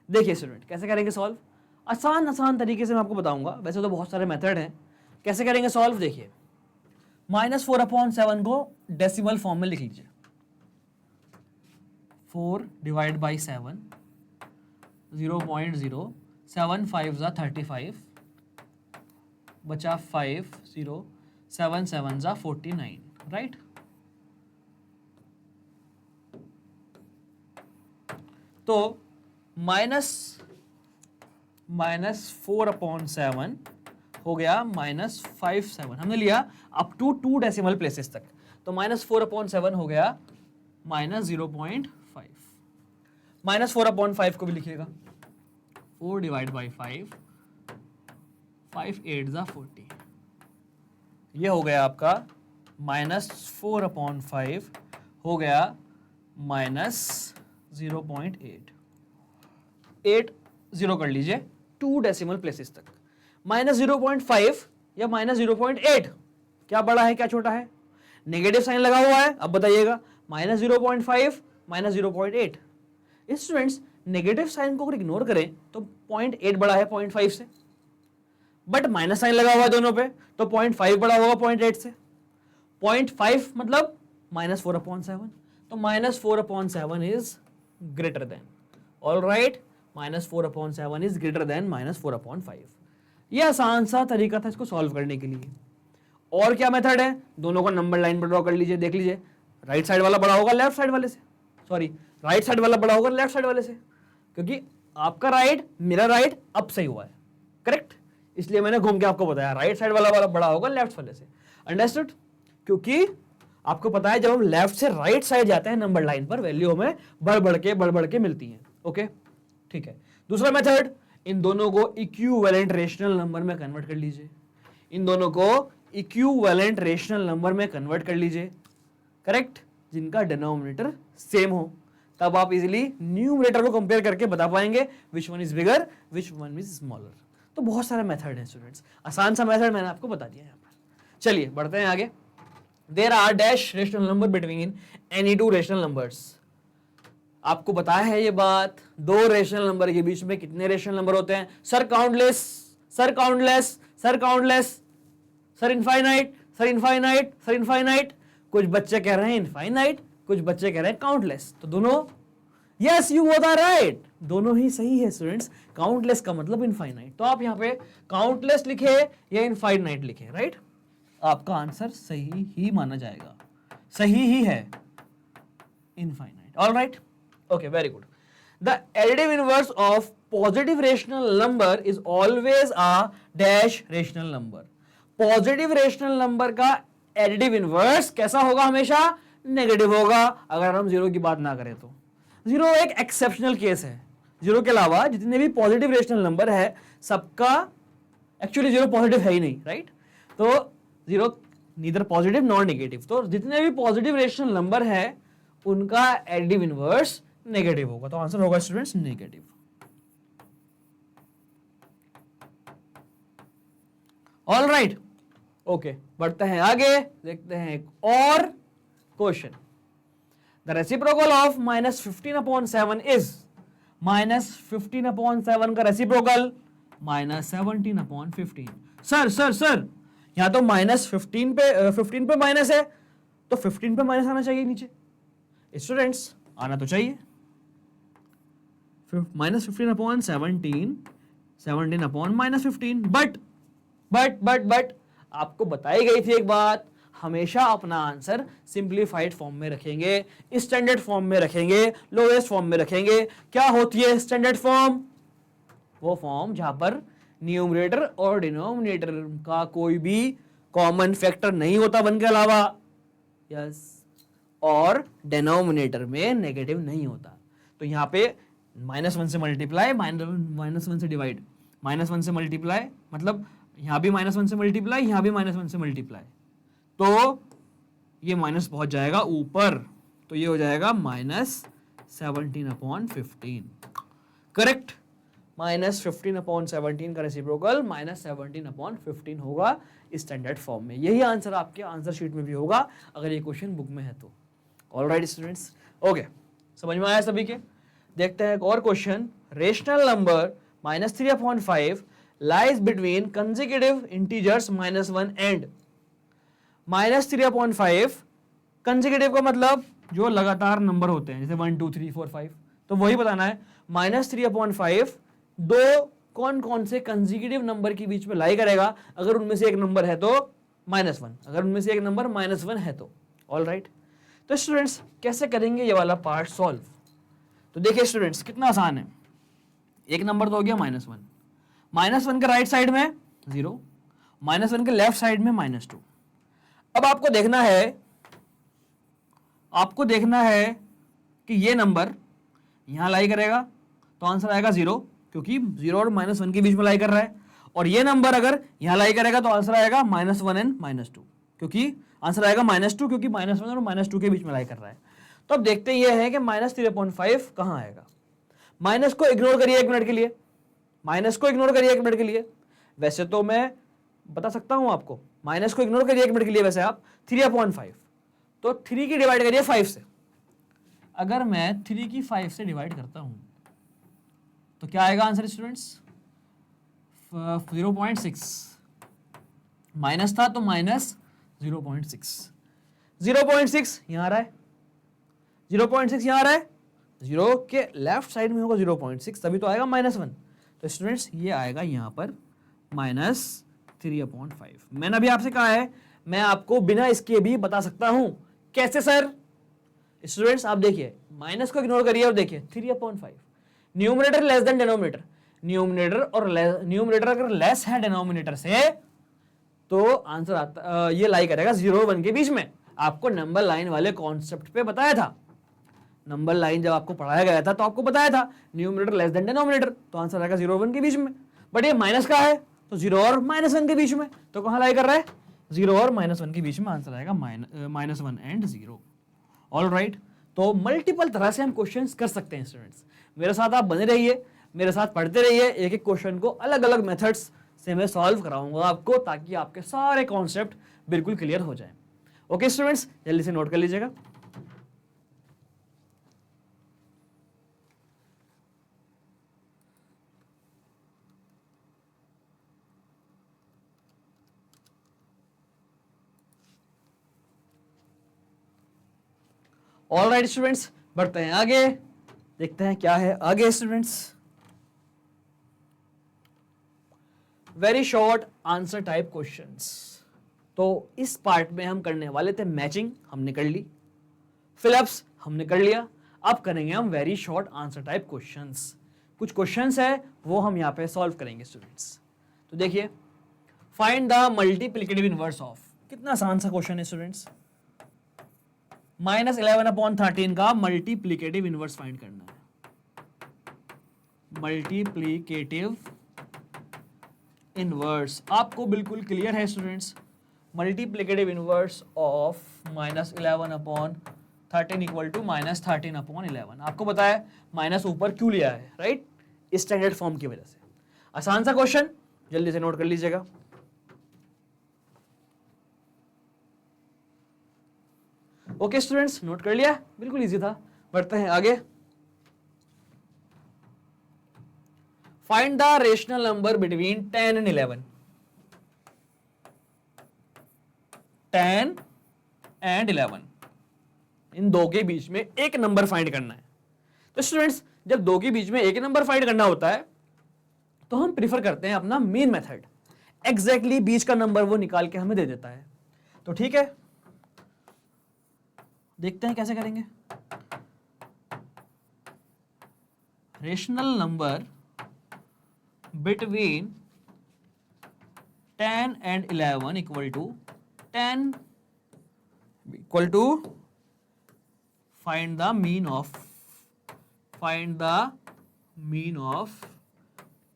देखिए स्टूडेंट, कैसे करेंगे सॉल्व? आसान तरीके से मैं आपको बताऊंगा, वैसे तो बहुत सारे मेथड हैं। कैसे करेंगे सॉल्व? देखिए, -4/7 को डेसिमल फॉर्म में लिख लीजिए। 4 डिवाइड बाई 7, 0.0, 7 5 जा 35, बचा 5, 0, 7 7 जा 49, राइट? तो -4/7 हो गया -5/7, हमने लिया अप टू 2 डेसिमल प्लेसेस तक, तो -4/7 हो गया -0.5। -4/5 को भी लिखिएगा, 4 डिवाइड बाई 5, 5 8 जा 40, ये हो गया आपका -4/5 हो गया -0.8, 8 0 कर लीजिए 2 डेसिमल प्लेसेस तक। -0.5 या -0.8 क्या बड़ा है क्या छोटा है? नेगेटिव साइन लगा हुआ है, अब बताइएगा। -0.5 -0.8। स्टूडेंट्स नेगेटिव साइन को अगर इग्नोर करें तो 0.8 बड़ा है 0.5 से, बट माइनस साइन लगा हुआ है दोनों पे, तो 0.5 बड़ा होगा 0.8 से। 0.5 मतलब -4/7, तो -4/7 is greater than, all right, -4/7 is greater than -4/5। ये आसान सा तरीका था इसको सॉल्व करने के लिए। और क्या मेथड है? दोनों को नंबर लाइन पर ड्रॉ कर लीजिए, देख लीजिए, राइट साइड वाला बड़ा होगा लेफ्ट साइड वाले से, सॉरी राइट साइड वाला बड़ा होगा लेफ्ट साइड वाले से, क्योंकि आपका राइट मेरा राइट अब सही हुआ है, करेक्ट, इसलिए मैंने घूम के आपको बताया राइट साइड वाला बड़ा होगा लेफ्ट वाले से। अंडरस्टूड? क्योंकि आपको पता है जब हम लेफ्ट से राइट साइड जाते हैं नंबर लाइन पर, वैल्यू हमें बढ़ के मिलती है। ओके, ठीक है। दूसरा मेथड, इन दोनों को इक्विवेलेंट रेशनल नंबर में कन्वर्ट कर लीजिए, इन दोनों को इक्विवेलेंट रेशनल नंबर में कन्वर्ट कर लीजिए, करेक्ट, जिनका डिनोमिनेटर सेम हो, तब आप इजीली न्यूमरेटर को कंपेयर करके बता पाएंगे which one is bigger which one is smaller. तो बहुत सारे मेथड हैं स्टूडेंट्स, आसान सा मेथड मैंने आपको बता दिया यहाँ पर। चलिए बढ़ते हैं आगे। There are dash rational number between any two rational numbers. आपको बताया है ये बात, दो रेशनल नंबर के बीच में कितने रेशनल नंबर होते हैं? Sir countless, sir countless, sir countless, sir infinite, sir infinite, sir infinite. कुछ बच्चे कह रहे हैं इनफाइनाइट, कुछ बच्चे कह रहे हैं काउंटलेस। तो दोनों, yes you both are right, दोनों ही सही है स्टूडेंट्स। काउंटलेस का मतलब इनफाइनाइट, तो आप यहाँ पे काउंटलेस लिखे या इनफाइनाइट लिखे, राइट, आपका आंसर सही ही माना जाएगा, सही ही है, infinite. All right, okay, very good. The additive inverse of positive rational number is always a dash rational number. Positive rational number का additive inverse कैसा होगा? हमेशा नेगेटिव होगा, अगर हम जीरो की बात ना करें तो। जीरो एक एक्सेप्शनल केस है, जीरो के अलावा जितने भी पॉजिटिव रेशनल नंबर है सबका एक्चुअली जीरो पॉजिटिव है ही नहीं, राइट? तो zero neither positive nor negative, तो जितने भी पॉजिटिव रेशनल नंबर है उनका एडिटिव इनवर्स नेगेटिव होगा, तो आंसर होगा students negative. All right, okay, बढ़ते हैं आगे, देखते हैं एक और question. The reciprocal of -15/7 is, -15/7 का रेसिप्रोकल -17/15। सर यहां तो -15 पे माइनस है, तो 15 पे माइनस आना चाहिए नीचे, स्टूडेंट्स आना तो चाहिए। -15/17, 17/-15, बट आपको बताई गई थी एक बात, हमेशा अपना आंसर सिंप्लीफाइड फॉर्म में रखेंगे, स्टैंडर्ड फॉर्म में रखेंगे, लोएस्ट फॉर्म में रखेंगे। क्या होती है स्टैंडर्ड फॉर्म? वो फॉर्म जहां पर न्यूमरेटर और डिनोमिनेटर का कोई भी कॉमन फैक्टर नहीं होता वन के अलावा, यस, और डिनोमिनेटर में नेगेटिव नहीं होता। तो यहाँ पे -1 से मल्टीप्लाई, -1 से डिवाइड, -1 से मल्टीप्लाई, मतलब यहाँ भी -1 से मल्टीप्लाई, यहाँ भी -1 से मल्टीप्लाई, तो ये माइनस पहुंच जाएगा ऊपर, तो ये हो जाएगा -17/15। करेक्ट, -15/17 का रेसिप्रोकल -17/15 होगा स्टैंडर्ड फॉर्म में। यही आंसर आपके आंसर शीट में भी होगा अगर ये क्वेश्चन बुक में है तो। ऑलराइट स्टूडेंट्स, ओके, समझ में आया सभी के? देखते हैं एक और question. Rational number -3/5 lies between consecutive integers -1 and -3/5। Consecutive का मतलब जो लगातार नंबर होते हैं, जैसे 1 2 3 4 5, तो वही बताना है। -3/5 दो कौन कौन से कंसेक्यूटिव नंबर के बीच में लाई करेगा, अगर उनमें से एक नंबर है तो -1, अगर उनमें से एक नंबर -1 है तो। ऑल राइट, तो स्टूडेंट्स कैसे करेंगे ये वाला पार्ट सॉल्व? तो देखिए स्टूडेंट्स, कितना आसान है। एक नंबर तो हो गया -1, -1 के राइट साइड में 0, -1 के लेफ्ट साइड में -2। अब आपको देखना है कि ये नंबर यहां लाई करेगा तो आंसर आएगा 0, क्योंकि 0 और -1 के बीच में लाई कर रहा है, और ये नंबर अगर यहां लाई करेगा तो आंसर आएगा -1 एंड -2, क्योंकि आंसर आएगा -2, क्योंकि -1 और -2 के बीच में लाई कर रहा है। तो अब देखते ये है कि -3/5 कहां आएगा। माइनस को इग्नोर करिए 1 मिनट के लिए, माइनस को इग्नोर करिए 1 मिनट के लिए। वैसे तो मैं बता सकता हूं आपको, माइनस को इग्नोर करिए 1 मिनट के लिए। वैसे आप 3/5, तो 3 की डिवाइड करिए 5 से। अगर मैं 3 की 5 से डिवाइड करता हूं तो क्या आएगा आंसर स्टूडेंट्स? 0.6। माइनस था तो -0.6, 0.6 यहां आ रहा है, 0.6 यहां आ रहा है, 0 के लेफ्ट साइड में होगा 0.6, तभी तो आएगा -1। तो स्टूडेंट्स ये आएगा यहां पर -3/5। मैंने अभी आपसे कहा है मैं आपको बिना इसके भी बता सकता हूं। कैसे सर? स्टूडेंट्स आप देखिए, माइनस को इग्नोर करिए और देखिए 3/5, numerator less than denominator, numerator अगर लेस है डिनोमिनेटर से तो आंसर आता ये लाई करेगा 0 और 1 के बीच में। आपको नंबर लाइन वाले कॉन्सेप्ट पे बताया था, नंबर लाइन जब आपको पढ़ाया गया था तो आपको बताया था न्यूमरेटर लेस देन डिनोमिनेटर, तो आंसर आएगा 0 और 1 के बीच में। बट ये माइनस का है तो 0 और -1 के बीच में, तो कहां लाई कर रहा है? 0 और -1 के बीच में, आंसर आएगा -1 एंड 0। ऑल राइट, तो मल्टीपल तरह से हम क्वेश्चंस कर सकते हैं स्टूडेंट्स। मेरे साथ आप बने रहिए, मेरे साथ पढ़ते रहिए, एक एक क्वेश्चन को अलग अलग मेथड्स से मैं सॉल्व कराऊंगा आपको, ताकि आपके सारे कॉन्सेप्ट बिल्कुल क्लियर हो जाए। ओके स्टूडेंट्स, जल्दी से नोट कर लीजिएगा। ऑल राइट स्टूडेंट्स, बढ़ते हैं आगे, देखते हैं क्या है आगे students. Very short answer type questions. तो इस पार्ट में हम करने वाले थे मैचिंग, हमने कर ली, फिलअप्स हमने कर लिया, अब करेंगे हम very short answer type questions. कुछ क्वेश्चंस है वो हम यहाँ पे सॉल्व करेंगे स्टूडेंट्स। तो देखिए, find the multiplicative inverse of, कितना आसान सा क्वेश्चन है स्टूडेंट्स। -11/13 का मल्टीप्लिकेटिव इनवर्स फाइंड करना है। मल्टीप्लिकेटिव इनवर्स आपको बिल्कुल क्लियर है students. Multiplicative inverse of -11/13 equal to -13/11। आपको पता है माइनस ऊपर क्यों लिया है, राइट? स्टैंडर्ड फॉर्म की वजह से। आसान सा क्वेश्चन, जल्दी से नोट कर लीजिएगा। ओके स्टूडेंट्स, नोट कर लिया, बिल्कुल इजी था। बढ़ते हैं आगे। Find the rational number between 10 and 11। 10 and 11, इन दो के बीच में एक नंबर फाइंड करना है। तो स्टूडेंट्स, जब दो के बीच में एक नंबर फाइंड करना होता है तो हम प्रीफर करते हैं अपना मेन मेथड। एग्जैक्टली बीच का नंबर वो निकाल के हमें दे देता है। तो ठीक है, देखते हैं कैसे करेंगे। Rational number between 10 and 11 equal to 10 equal to find the mean of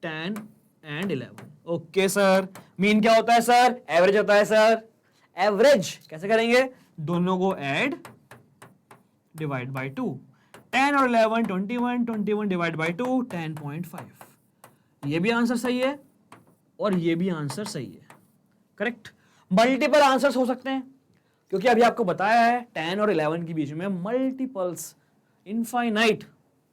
10 and 11. Okay sir, mean क्या होता है सर? एवरेज होता है सर. एवरेज कैसे करेंगे? दोनों को ऐड डिवाइड बाय 2. 10 और 11 21, 21 डिवाइड बाय 2 10.5. ये भी आंसर सही है और ये भी आंसर सही है. करेक्ट. मल्टीपल आंसर्स हो सकते हैं क्योंकि अभी आपको बताया है 10 और 11 के बीच में मल्टीपल्स, इनफाइनाइट,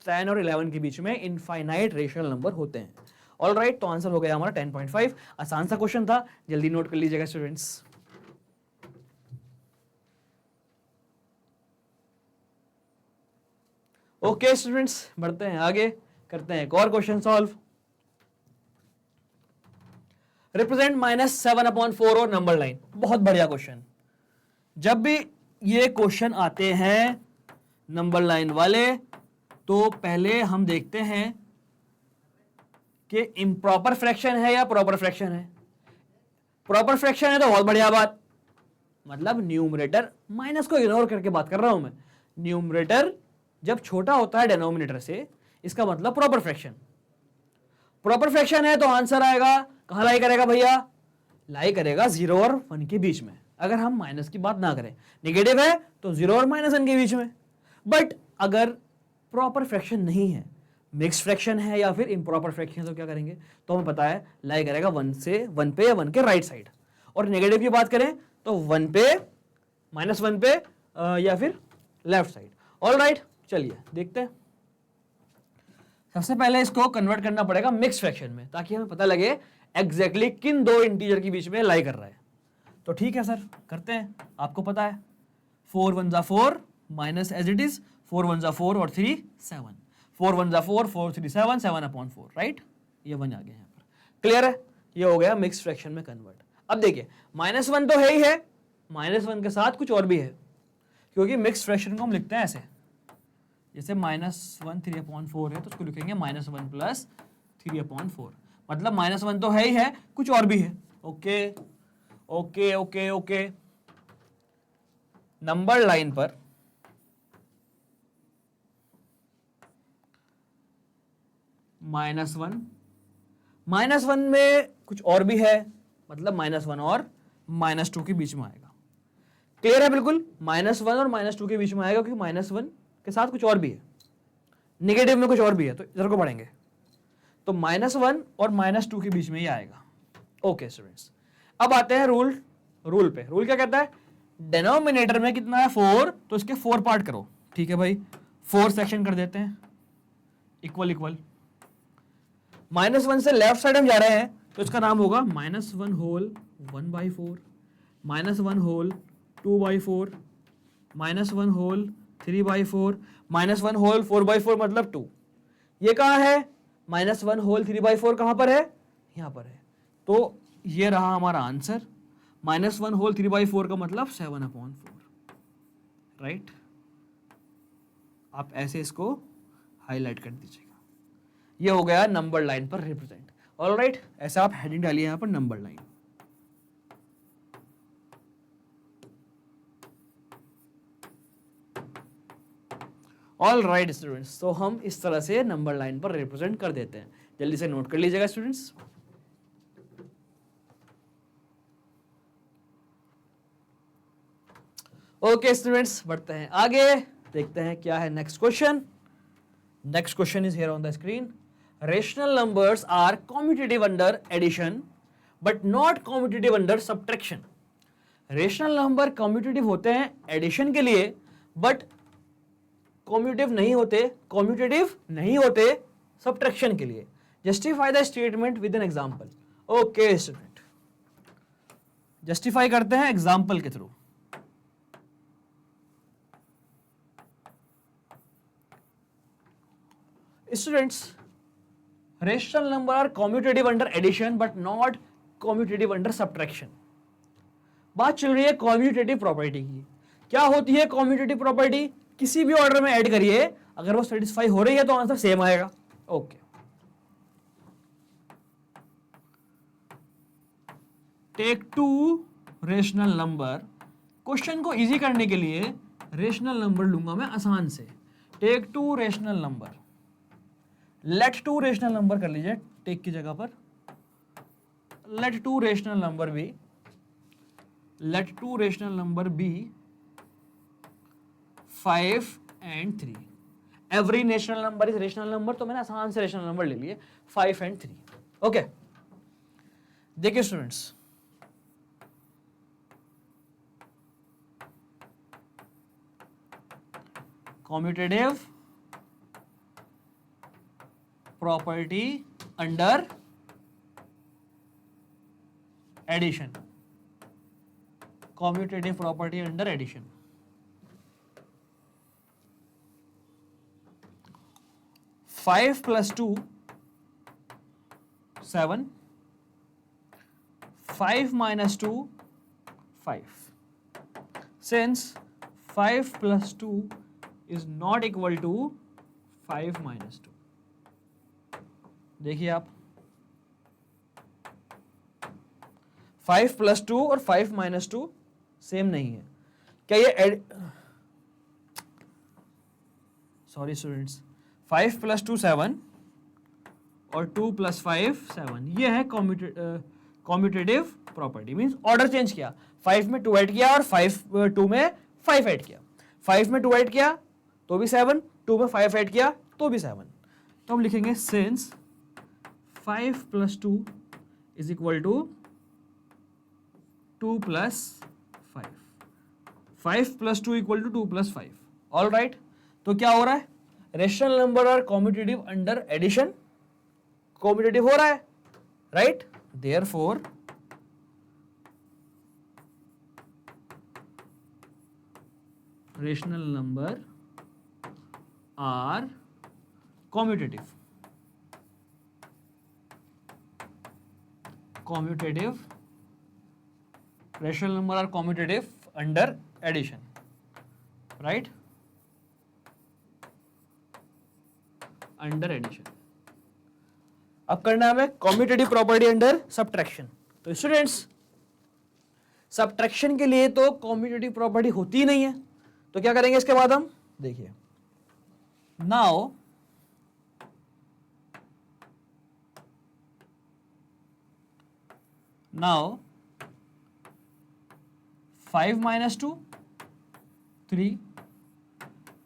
10 और 11 के बीच में इनफाइनाइट रेशनल नंबर होते हैं. ऑलराइट, तो आंसर हो गया हमारा 10.5. आसान सा क्वेश्चन था, जल्दी नोट कर लीजिएगा स्टूडेंट्स. ओके स्टूडेंट्स, बढ़ते हैं आगे, करते हैं एक और क्वेश्चन सॉल्व. रिप्रेजेंट -7/4 और नंबर लाइन. बहुत बढ़िया क्वेश्चन. जब भी ये क्वेश्चन आते हैं नंबर लाइन वाले तो पहले हम देखते हैं कि इम्प्रॉपर फ्रैक्शन है या प्रॉपर फ्रैक्शन है. प्रॉपर फ्रैक्शन है तो बहुत बढ़िया बात, मतलब न्यूमरेटर माइनस को इग्नोर करके बात कर रहा हूं मैं. न्यूमरेटर जब छोटा होता है डिनोमिनेटर से, इसका मतलब प्रॉपर फ्रैक्शन. प्रॉपर फ्रैक्शन है तो आंसर आएगा, कहां लाई करेगा भैया? लाई करेगा 0 और 1 के बीच में. अगर हम माइनस की बात ना करें, नेगेटिव है तो 0 और -1 के बीच में. बट अगर प्रॉपर फ्रैक्शन नहीं है, मिक्स फ्रैक्शन है या फिर इम्प्रॉपर फ्रैक्शन है, तो क्या करेंगे? तो हमें पता है लाई करेगा 1 पे या 1 के राइट साइड. और नेगेटिव की बात करें तो 1 पे, -1 पे या फिर लेफ्ट साइड. ऑलराइट, चलिए देखते हैं. सबसे पहले इसको कन्वर्ट करना पड़ेगा मिक्स फ्रैक्शन में ताकि हमें पता लगे एग्जैक्टली किन दो इंटीजर के बीच में लाई कर रहा है. तो ठीक है सर, करते हैं. आपको पता है 4 1 जा 4 माइनस एज इट इज 4 1 जा 4 और 3 7. 4 1 जा 4 4 3 7 7/4. राइट, ये 1 आ गया यहाँ पर. क्लियर है? ये हो गया मिक्स फ्रैक्शन में कन्वर्ट. अब देखिए -1 तो है ही है, -1 के साथ कुछ और भी है, क्योंकि मिक्स फ्रैक्शन को हम लिखते हैं ऐसे, जैसे -1 3/4 है तो उसको लिखेंगे -1 प्लस 3/4. मतलब -1 तो है ही है, कुछ और भी है. Okay okay okay okay. Number line पर -1 में कुछ और भी है, मतलब -1 और -2 के बीच में आएगा. क्लियर है? बिल्कुल, -1 और -2 के बीच में आएगा क्योंकि -1 के साथ कुछ और भी है, नेगेटिव में कुछ और भी है, तो इधर को पढ़ेंगे तो -1 और -2 के बीच में ही आएगा. ओके स्टूडेंट्स, अब आते हैं रूल पे. रूल क्या कहता है? डिनोमिनेटर में कितना है? 4, तो इसके 4 पार्ट करो. ठीक है भाई, 4 सेक्शन कर देते हैं इक्वल इक्वल. -1 से लेफ्ट साइड हम जा रहे हैं तो इसका नाम होगा -1 होल 1/4, -1 होल 2/4, -1 होल 3/4, -1 होल 4/4 मतलब 2. ये कहाँ है? -1 होल 3/4 कहाँ पर है? यहाँ पर है. तो ये रहा हमारा आंसर. -1 होल 3/4 का मतलब 7/4. राइट, आप ऐसे इसको हाईलाइट कर दीजिएगा. ये हो गया नंबर लाइन पर रिप्रेजेंट. ऑलराइट, ऐसा आप हेडिंग डालिए यहाँ पर number line. All right students, तो हम इस तरह से नंबर लाइन पर रिप्रेजेंट कर देते हैं. जल्दी से नोट कर लीजिएगा स्टूडेंट्स. ओके स्टूडेंट्स, बढ़ते हैं आगे, देखते हैं क्या है next question. Next question is here on the screen. Rational numbers are commutative under addition but not commutative under subtraction. Rational number commutative होते हैं एडिशन के लिए, बट कॉम्यूटेटिव नहीं होते सब्ट्रैक्शन के लिए. Justify the statement with an example. Okay student, justify करते हैं एग्जांपल के थ्रू. Students, rational number are commutative under addition but not commutative under subtraction. बात चल रही है कॉम्यूटेटिव प्रॉपर्टी की. क्या होती है कॉम्यूटेटिव प्रॉपर्टी? किसी भी ऑर्डर में ऐड करिए, अगर वो सेटिस्फाई हो रही है तो आंसर सेम आएगा. Okay, take two rational number, question को इजी करने के लिए रेशनल नंबर लूंगा मैं आसान से, take two rational number, let two rational number कर लीजिए टेक की जगह पर, let two rational number be, let two rational number be 5 and 3, every national number is rational number, तो मैंने आसान से रेशनल नंबर ले लिए 5 and 3। ओके देखिए students, commutative property under addition, commutative property under addition. 5 plus 2 7, 5 minus 2 5, since 5 plus 2 is not equal to 5 minus 2, देखिए आप 5 plus 2 और 5 minus 2 सेम नहीं है क्या? ये सॉरी स्टूडेंट्स, 5 plus 2 7 और 2 plus 5 7, ये है commutative property, means order change किया, 5 में 2 ऐड किया और 2 में 5 ऐड किया, 5 में 2 ऐड किया तो भी 7, 2 में 5 ऐड किया तो भी 7, तो हम लिखेंगे since 5 plus 2 is equal to 2 plus 5, 5 plus 2 equal to 2 plus 5, all right. तो क्या हो रहा है, रेशनल नंबर और कॉम्यूटेटिव अंडर एडिशन, कॉम्यूटेटिव हो रहा है, right, therefore rational number are commutative, commutative, rational number are commutative under addition, right, under addition. अब करना है हमें कॉम्यूटेटिव प्रॉपर्टी अंडर सब्ट्रैक्शन। तो स्टूडेंट्स, सब्ट्रैक्शन के लिए तो कॉम्यूटेटिव प्रॉपर्टी होती ही नहीं है, तो क्या करेंगे इसके बाद हम, देखिए now now 5 minus 2 3,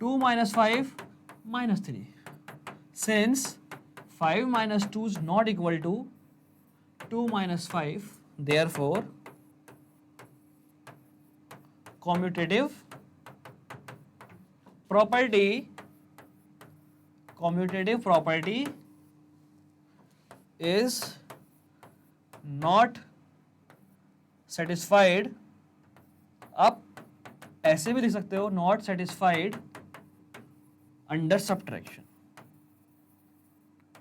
2 minus 5 minus 3, since 5 minus 2 is not equal to 2 minus 5, therefore commutative property is not satisfied। आप ऐसे भी लिख सकते हो, नॉट सेटिस्फाइड अंडर सब्ट्रैक्शन,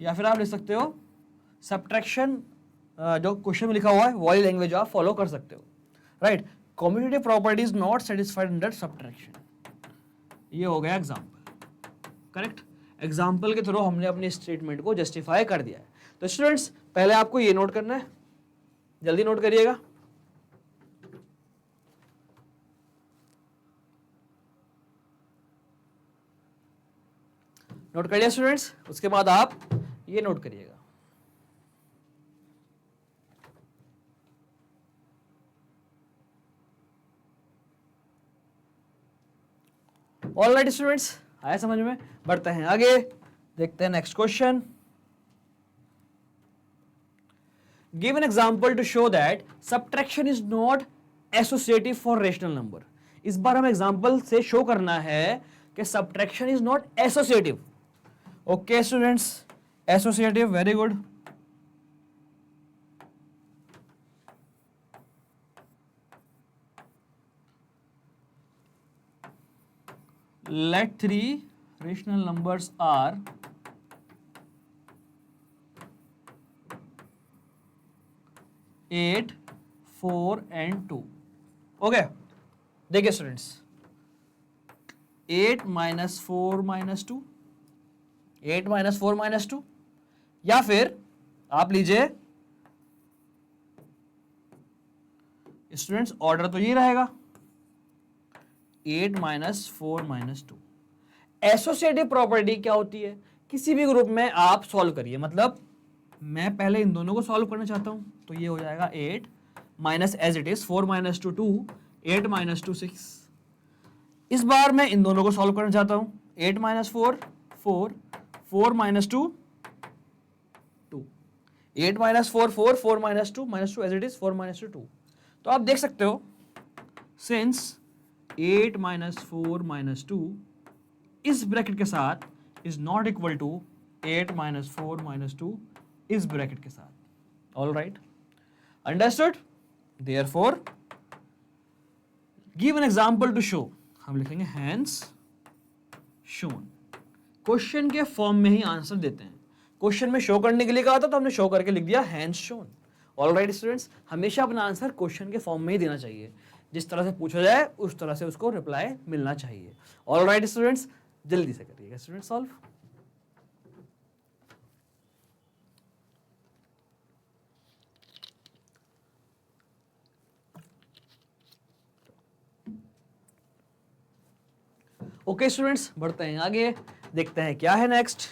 या फिर आप लिख सकते हो सब्ट्रैक्शन, जो क्वेश्चन में लिखा हुआ है वाली लैंग्वेज आप फॉलो कर सकते हो, right. Commutative property is not satisfied under subtraction, ये हो गया एग्जाम्पल, करेक्ट। एग्जाम्पल के थ्रू हमने अपनी स्टेटमेंट को जस्टिफाई कर दिया है। तो स्टूडेंट्स, पहले आपको ये नोट करना है, जल्दी नोट करिएगा, नोट कर लिया स्टूडेंट्स। उसके बाद आप ये नोट करिएगा, ऑलराइट स्टूडेंट्स, आया समझ में? बढ़ते हैं आगे, देखते हैं next question. Give an example to show that subtraction is not associative for rational number. इस बार हम एग्जांपल से शो करना है कि subtraction is not associative. Okay students, associative, very good. let 3 rational numbers are 8, 4 and 2। Okay, देखिए students, 8 minus 4 minus 2, 8 minus 4 minus 2, या फिर आप लीजिए स्टूडेंट्स ऑर्डर तो ये रहेगा 8 माइनस 4 माइनस 2। एसोसिएटिव प्रॉपर्टी क्या होती है? किसी भी ग्रुप में आप सॉल्व करिए, मतलब मैं पहले इन दोनों को सॉल्व करना चाहता हूं, तो ये हो जाएगा 8 minus as it is 4 minus 2 2, 8 minus 2 6। इस बार मैं इन दोनों को सॉल्व करना चाहता हूं, 8 minus 4 4, 4 minus 2 2, 8 minus 4 4, 4 minus 2 as it is 4 minus 2 2। तो आप देख सकते हो सिंस 8 माइनस 4 माइनस 2 इस ब्रैकेट के साथ is not equal to 8 minus 4 minus 2 इस ब्रैकेट के साथ। All right, understood? Therefore give an example to show, हम लिखेंगे हैंस शोन। क्वेश्चन के फॉर्म में ही आंसर देते हैं। क्वेश्चन में शो करने के लिए कहा था तो हमने शो करके लिख दिया hence shown. All right students, हमेशा अपना आंसर क्वेश्चन के फॉर्म में ही देना चाहिए, जिस तरह से पूछा जाए उस तरह से उसको रिप्लाई मिलना चाहिए। ऑल राइट स्टूडेंट्स, जल्दी से करिएगा स्टूडेंट सॉल्व। ओके स्टूडेंट्स, बढ़ते हैं आगे, देखते हैं क्या है next.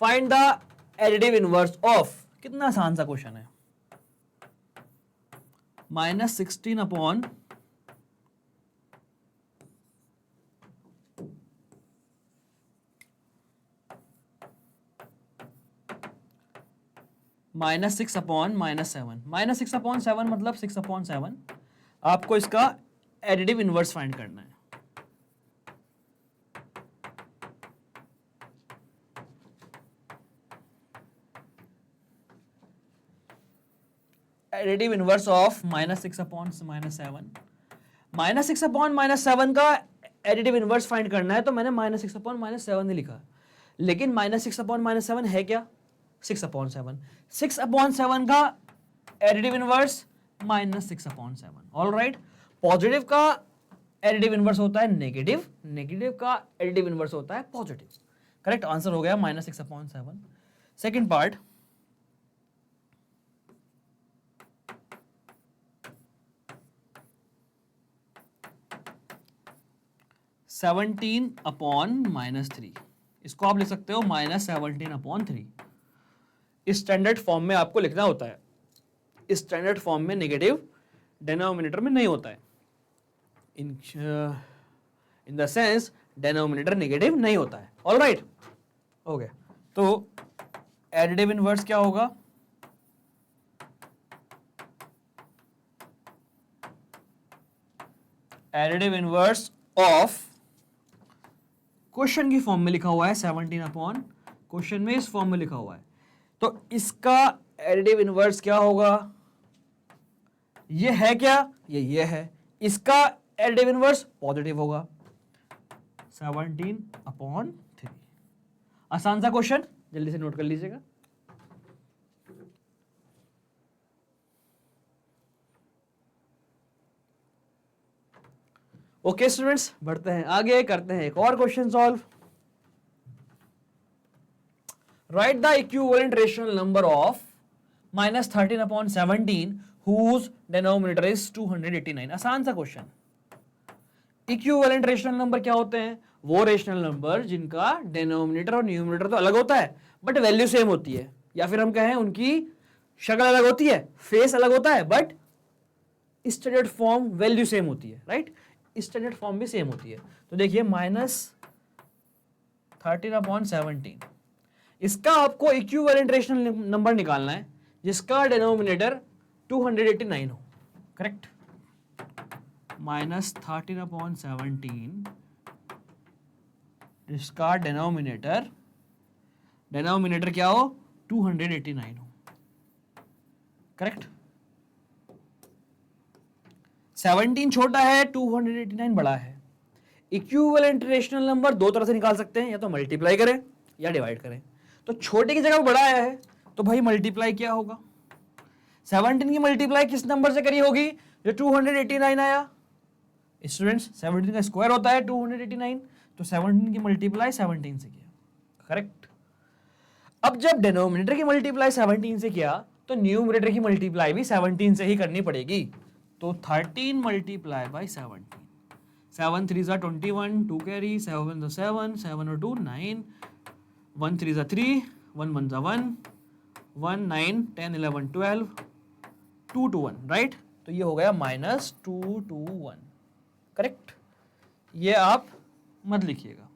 Find the additive inverse of, कितना आसान सा क्वेश्चन है, -16 अपॉन -6 अपॉन -7। -6 अपॉन 7 मतलब 6 अपॉन 7। आपको इसका एडिटिव इनवर्स फाइंड करना है। Additive inverse of -6 upon -7। -6 upon -7 का एडिटिव इनवर्स फाइंड करना है, तो मैंने -6 अपॉन -7 नहीं लिखा, लेकिन -6 अपॉन -7 है क्या? 6 अपॉन 7। 6 अपॉन 7 का additive inverse -6 upon 7। All right, positive का एडिटिव इनवर्स होता है नेगेटिव, नेगेटिव का एडिटिव इनवर्स होता है पॉजिटिव। करेक्ट आंसर हो गया -6 अपॉन 7। सेकेंड पार्ट, 17 अपॉन -3, इसको आप लिख सकते हो -17 अपॉन 3। इस स्टैंडर्ड फॉर्म में आपको लिखना होता है। इस स्टैंडर्ड फॉर्म में नेगेटिव डिनोमिनेटर में नहीं होता है, in the sense denominator negative नहीं होता है। ऑल राइट, ओके, तो एडिटिव इनवर्स क्या होगा? एडिटिव इनवर्स ऑफ, क्वेश्चन की फॉर्म में लिखा हुआ है 17 अपॉन, क्वेश्चन में इस फॉर्म में लिखा हुआ है, तो इसका एडिटिव इनवर्स क्या होगा? ये है क्या? ये है। इसका एडिटिव इनवर्स पॉजिटिव होगा 17 अपॉन 3। आसान सा क्वेश्चन, जल्दी से नोट कर लीजिएगा। ओके स्टूडेंट्स, बढ़ते हैं आगे, करते हैं एक और question solve. Right the equivalent rational number of -13 upon 17 whose denominator is 289। आसान सा क्वेश्चन। इक्विवेलेंट रेशनल नंबर क्या होते हैं? वो रेशनल नंबर जिनका डिनोमिनेटर और न्यूमरेटर तो अलग होता है बट वैल्यू सेम होती है, या फिर हम कहें उनकी शक्ल अलग होती है, फेस अलग होता है, but standard form value same होती है। राइट, स्टैंडर्ड फॉर्म भी सेम होती है। तो देखिए -13 अपॉन 17, इसका आपको इक्विवेलेंट रेशनल नंबर निकालना है जिसका डिनोमिनेटर 289 हो। करेक्ट, -13 अपॉन 17 जिसका डिनोमिनेटर क्या हो? 289 हो। करेक्ट, 17 छोटा है, 289 बड़ा है। इक्विवेलेंट रेशनल नंबर दो तरह से निकाल सकते हैं, या तो मल्टीप्लाई करें या डिवाइड करें। तो छोटे की जगह बड़ा आया है तो भाई मल्टीप्लाई क्या होगा? 17 की मल्टीप्लाई किस नंबर से करी होगी? जो 289 आया। स्टूडेंट्स, 17 का स्क्वायर होता है 289, तो 17 की मल्टीप्लाई 17 से किया। करेक्ट, अब जब डिनोमिनेटर की मल्टीप्लाई 17 से किया तो तो न्यूमरेटर की मल्टीप्लाई भी 17 से ही करनी पड़ेगी। तो 13 मल्टीप्लाई बाई 17, 7 3 ज़ा 21, 2 कैरी, 7 ज़ा 7, 7 और 2 9, 1 3 ज़ा 3, 1 1 ज़ा 1, 1 9 10 11 12, 2 2 1, राइट। तो ये हो गया -2 2 1, करेक्ट। ये आप मत लिखिएगा,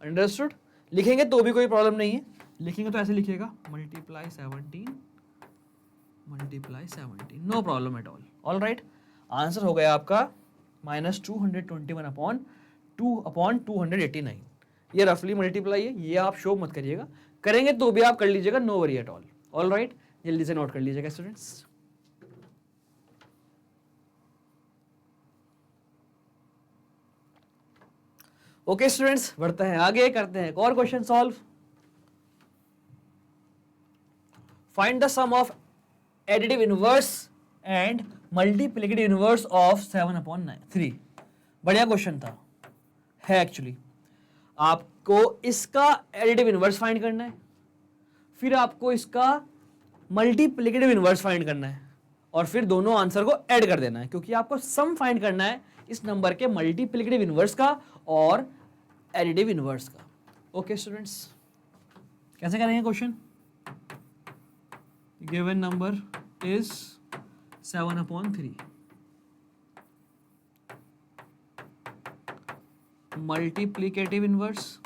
अंडरस्टूड। लिखेंगे तो भी कोई प्रॉब्लम नहीं है, लिखेंगे तो ऐसे लिखिएगा multiply 17, no problem at all. All right, answer हो गया आपका -221 अपॉन 2/289। ये रफली मल्टीप्लाई है, ये आप शो मत करिएगा, करेंगे तो भी आप कर लीजिएगा, no worry at all. All right, जल्दी से नोट कर लीजिएगा स्टूडेंट्स। ओके स्टूडेंट्स, बढ़ते हैं आगे, करते हैं एक और question solve. Find the sum of additive inverse and multiplicative inverse of 7/3। बढ़िया क्वेश्चन था, है एक्चुअली। आपको इसका एडिटिव इनवर्स फाइंड करना है, फिर आपको इसका मल्टीप्लिकेटिव इनवर्स फाइंड करना है, और फिर दोनों आंसर को ऐड कर देना है, क्योंकि आपको सम फाइंड करना है इस नंबर के मल्टीप्लिकेटिव इनवर्स का और एडिटिव इनवर्स का। ओके स्टूडेंट्स, कैसे करेंगे question? Given number is 7/3, multiplicative inverse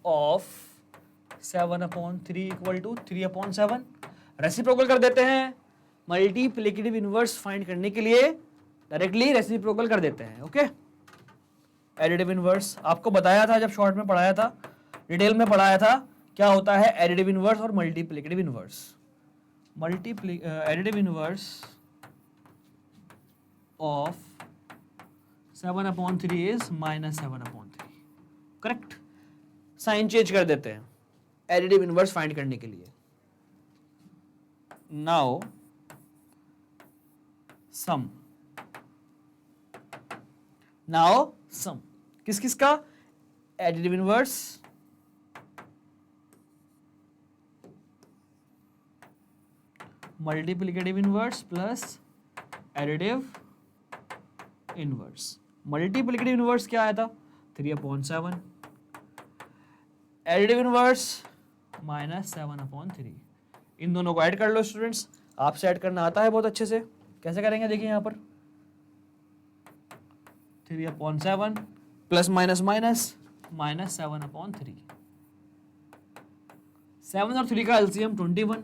of 7/3 equal to 3/7। Reciprocal कर देते हैं। मल्टीप्लिकेटिव इनवर्स फाइंड करने के लिए डायरेक्टली रेसिप्रोकल कर देते हैं। ओके, एडिटिव इनवर्स आपको बताया था जब शॉर्ट में पढ़ाया था, डिटेल में पढ़ाया था क्या होता है एडिटिव इनवर्स और multiplicative inverse. Additive inverse of 7/3 is -7/3, correct. Sign change कर देते हैं एडिटिव इनवर्स फाइंड करने के लिए। नाउ सम किस किस का? Additive inverse multiplicative inverse plus additive inverse. Multiplicative inverse क्या आया था? 3/7, एडिटिव इनवर्स -7/3। इन दोनों को ऐड कर लो स्टूडेंट्स, आपसे ऐड करना आता है बहुत अच्छे से। कैसे करेंगे देखिए यहाँ पर 3/7 प्लस माइनस माइनस -7/3। 7 और 3 का एलसीएम 21,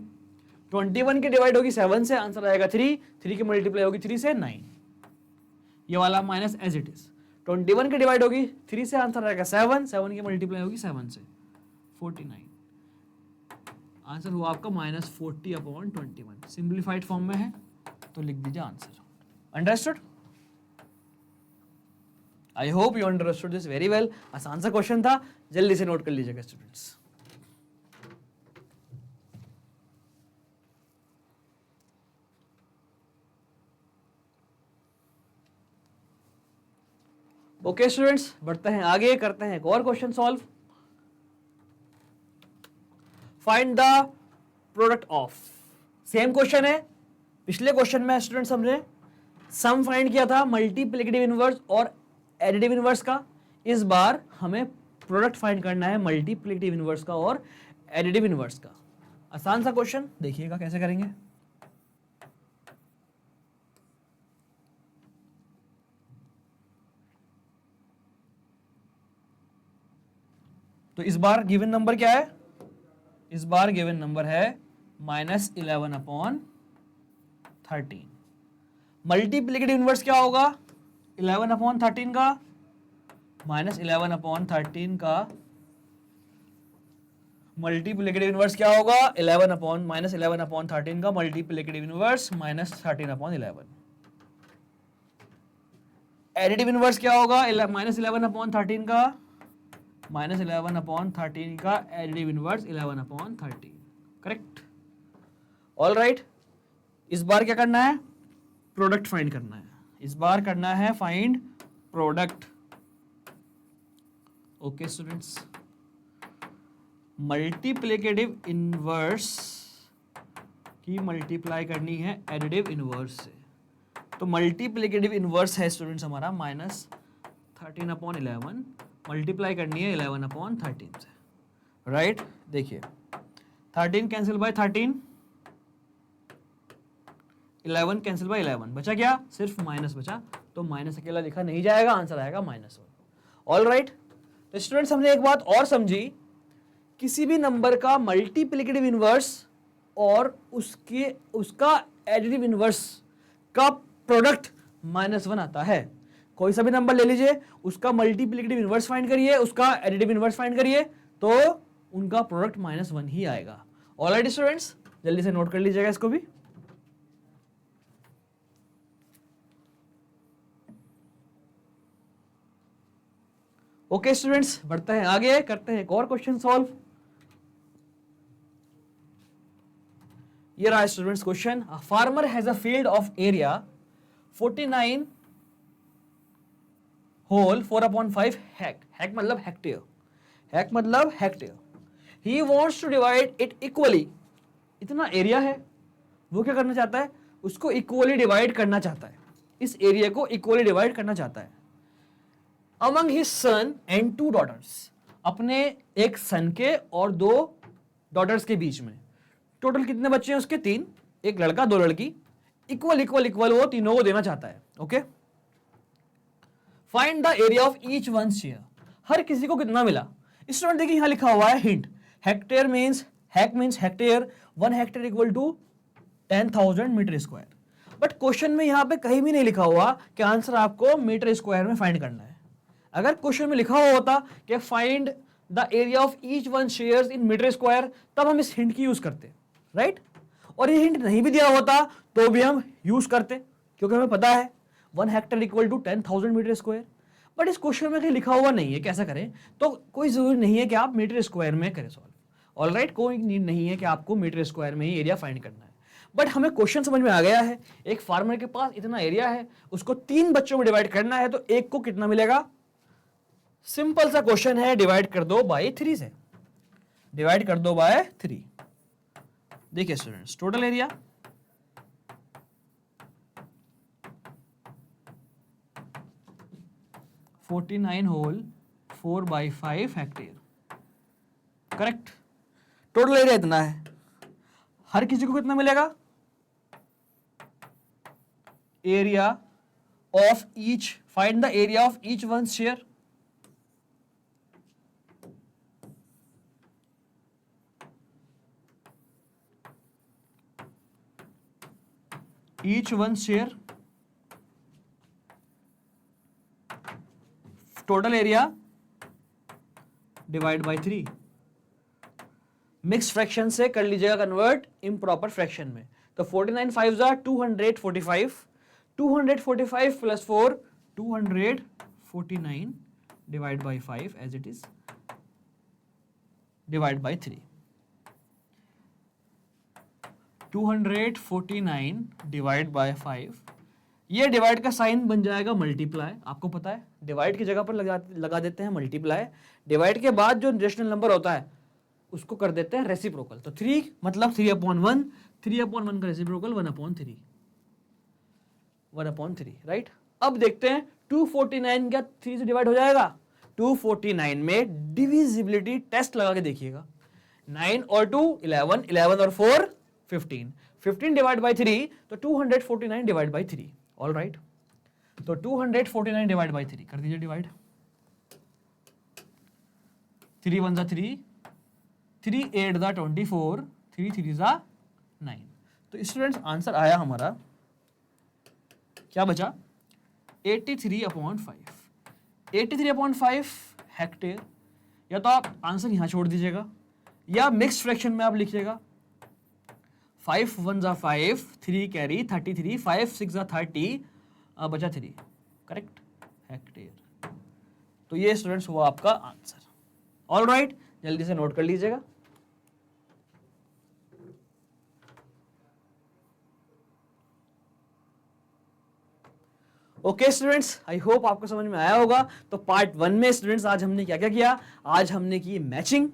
21 की डिवाइड होगी 7 से, आंसर आएगा 3, 3 की मल्टीप्लाई होगी 3 से 9, ये वाला माइनस एज इट इज। 21 की डिवाइड होगी 3 से, आंसर आएगा 7, 7 की मल्टीप्लाई होगी 7 से 49, आंसर हुआ आपका -40/21। सिंप्लीफाइड फॉर्म में है तो लिख दीजिए answer. Understood? I hope you understood this very well. आसान सा क्वेश्चन था, जल्दी से नोट कर लीजिएगा स्टूडेंट्स। ओके स्टूडेंट्स, बढ़ते हैं आगे, करते हैं एक और question solve. Find the product of, same question है। पिछले क्वेश्चन में स्टूडेंट्स हमने सम फाइंड किया था मल्टीप्लिकेटिव इनवर्स और एडिटिव इनवर्स का। इस बार हमें प्रोडक्ट फाइंड करना है मल्टीप्लिकेटिव इनवर्स का और एडिटिव इनवर्स का। आसान सा क्वेश्चन, देखिएगा कैसे करेंगे। तो इस बार गिवन नंबर क्या है? इस बार गिवन नंबर है -11/13। मल्टीप्लिकेटिव इनवर्स क्या होगा? 11/13 का -11/13 का मल्टीप्लिकेटिव इनवर्स क्या होगा? -11/13 का मल्टीप्लिकेटिव इनवर्स -13/11। एडिटिव इनवर्स क्या होगा? -11/13 का -11/13 का additive inverse 11/13, correct. All right, इस बार क्या करना है? प्रोडक्ट फाइंड करना है। इस बार करना है find product. Okay students, multiplicative inverse की मल्टीप्लाई करनी है एडिटिव इनवर्स से। तो मल्टीप्लिकेटिव इनवर्स है स्टूडेंट्स हमारा -13/11, मल्टीप्लाई करनी है 11/13 से, राइट। देखिए 13 कैंसिल बाय 13, 11 कैंसिल बाय 11, बचा क्या, सिर्फ माइनस बचा, तो माइनस अकेला लिखा नहीं जाएगा, आंसर आएगा -1। All right. तो स्टूडेंट्स हमने एक बात और समझी, किसी भी नंबर का मल्टीप्लिकेटिव इनवर्स और उसका एडिटिव इनवर्स का प्रोडक्ट -1 आता है। कोई सा भी नंबर ले लीजिए, उसका मल्टीप्लिकेटिव इनवर्स फाइंड करिए, उसका एडिटिव इनवर्स फाइंड करिए, तो उनका प्रोडक्ट -1 ही आएगा। ऑलराइट स्टूडेंट्स, जल्दी से नोट कर लीजिएगा इसको भी। ओके स्टूडेंट्स, बढ़ते हैं आगे, करते हैं एक और क्वेश्चन सॉल्व। ये रहा students question. A farmer has a field of area 49 whole 4/5 hec, hec मतलब हेक्टेयर, हैक मतलब hectare. He wants to divide it equally, इतना एरिया है, वो क्या करना चाहता है, उसको इक्वली डिवाइड करना चाहता है, इस एरिया को इक्वली डिवाइड करना चाहता है। Among his son and 2 daughters, अपने एक सन के और 2 daughters के बीच में। टोटल कितने बच्चे हैं उसके, 3, एक लड़का 2 लड़की, इक्वल इक्वल इक्वल वो तीनों को देना चाहता है। Okay, find the area of each one share, हर किसी को कितना मिला। स्टूडेंट देखिए यहां लिखा हुआ है hint, hectare means hectare, 1 hectare equal to 10,000 metre square. But question में यहां पे कहीं भी नहीं लिखा हुआ कि आंसर आपको मीटर स्क्वायर में फाइंड करना है। अगर क्वेश्चन में लिखा हुआ होता कि find the area of each one shares in metre square, तब हम इस हिंट की यूज करते, राइट। और ये हिंट नहीं भी दिया होता तो भी हम यूज करते, क्योंकि हमें पता है 1 hectare equal to 10,000 metre square. But इस क्वेश्चन में कहीं लिखा हुआ नहीं है, कैसा करें, तो कोई जरूरी नहीं है कि आप मीटर स्क्वायर में करें सॉल्व। ऑलराइट, कोई नीड नहीं है कि आपको मीटर स्क्वायर में ही एरिया फाइंड करना है। बट हमें क्वेश्चन समझ में आ गया है, एक फार्मर के पास इतना एरिया है, उसको 3 बच्चों में डिवाइड करना है, तो एक को कितना मिलेगा। सिंपल सा क्वेश्चन है, डिवाइड कर दो बाय 3 से, डिवाइड कर दो बाय 3। देखिए students, total area whole 4/5 hectare, correct. Total area इतना है, हर किसी को कितना मिलेगा, area of each, find the area of each one share. Each one share, total area divide by 3। Mix fraction से कर लीजिएगा कन्वर्ट इम्प्रॉपर फ्रैक्शन में। तो 49 5 245, 245 plus 4 249 divide by 5 as it is, divide by 3। 249 divide by 5, ये divide का sign बन जाएगा multiply. आपको पता है डिवाइड की जगह पर लगा देते हैं मल्टीप्लाई, डिवाइड के बाद जो रेशनल नंबर होता है उसको कर देते हैं रेसिप्रोकल। तो 3 मतलब 3/1, 3/1 का रेसिप्रोकल 1/3, 1/3, राइट। अब देखते हैं 249 क्या 3 से डिवाइड हो जाएगा। 249 में डिविजिबिलिटी टेस्ट लगा के देखिएगा, 9 और 2 11, 11 और 4 15, 15 डिवाइड बाय 3, तो 249 डिवाइड बाय 3। ऑल राइट, तो 249 डिवाइड बाय 3 कर दीजिए डिवाइड। 3 1 3, 3 8 24, 3 3 9। तो स्टूडेंट्स आंसर आया हमारा, क्या बचा, 83/5। 83/5 हेक्टेयर। या तो आप आंसर यहां छोड़ दीजिएगा, या मिक्स फ्रैक्शन में आप लिखिएगा 5 1 5, 3 कैरी 33, 5 6 30, बचा 3, करेक्ट, हेक्टेयर। तो ये स्टूडेंट्स हुआ आपका आंसर। ऑल राइट, जल्दी से नोट कर लीजिएगा। ओके स्टूडेंट्स, आई होप आपको समझ में आया होगा। तो पार्ट 1 में स्टूडेंट्स आज हमने क्या क्या किया, आज हमने की मैचिंग,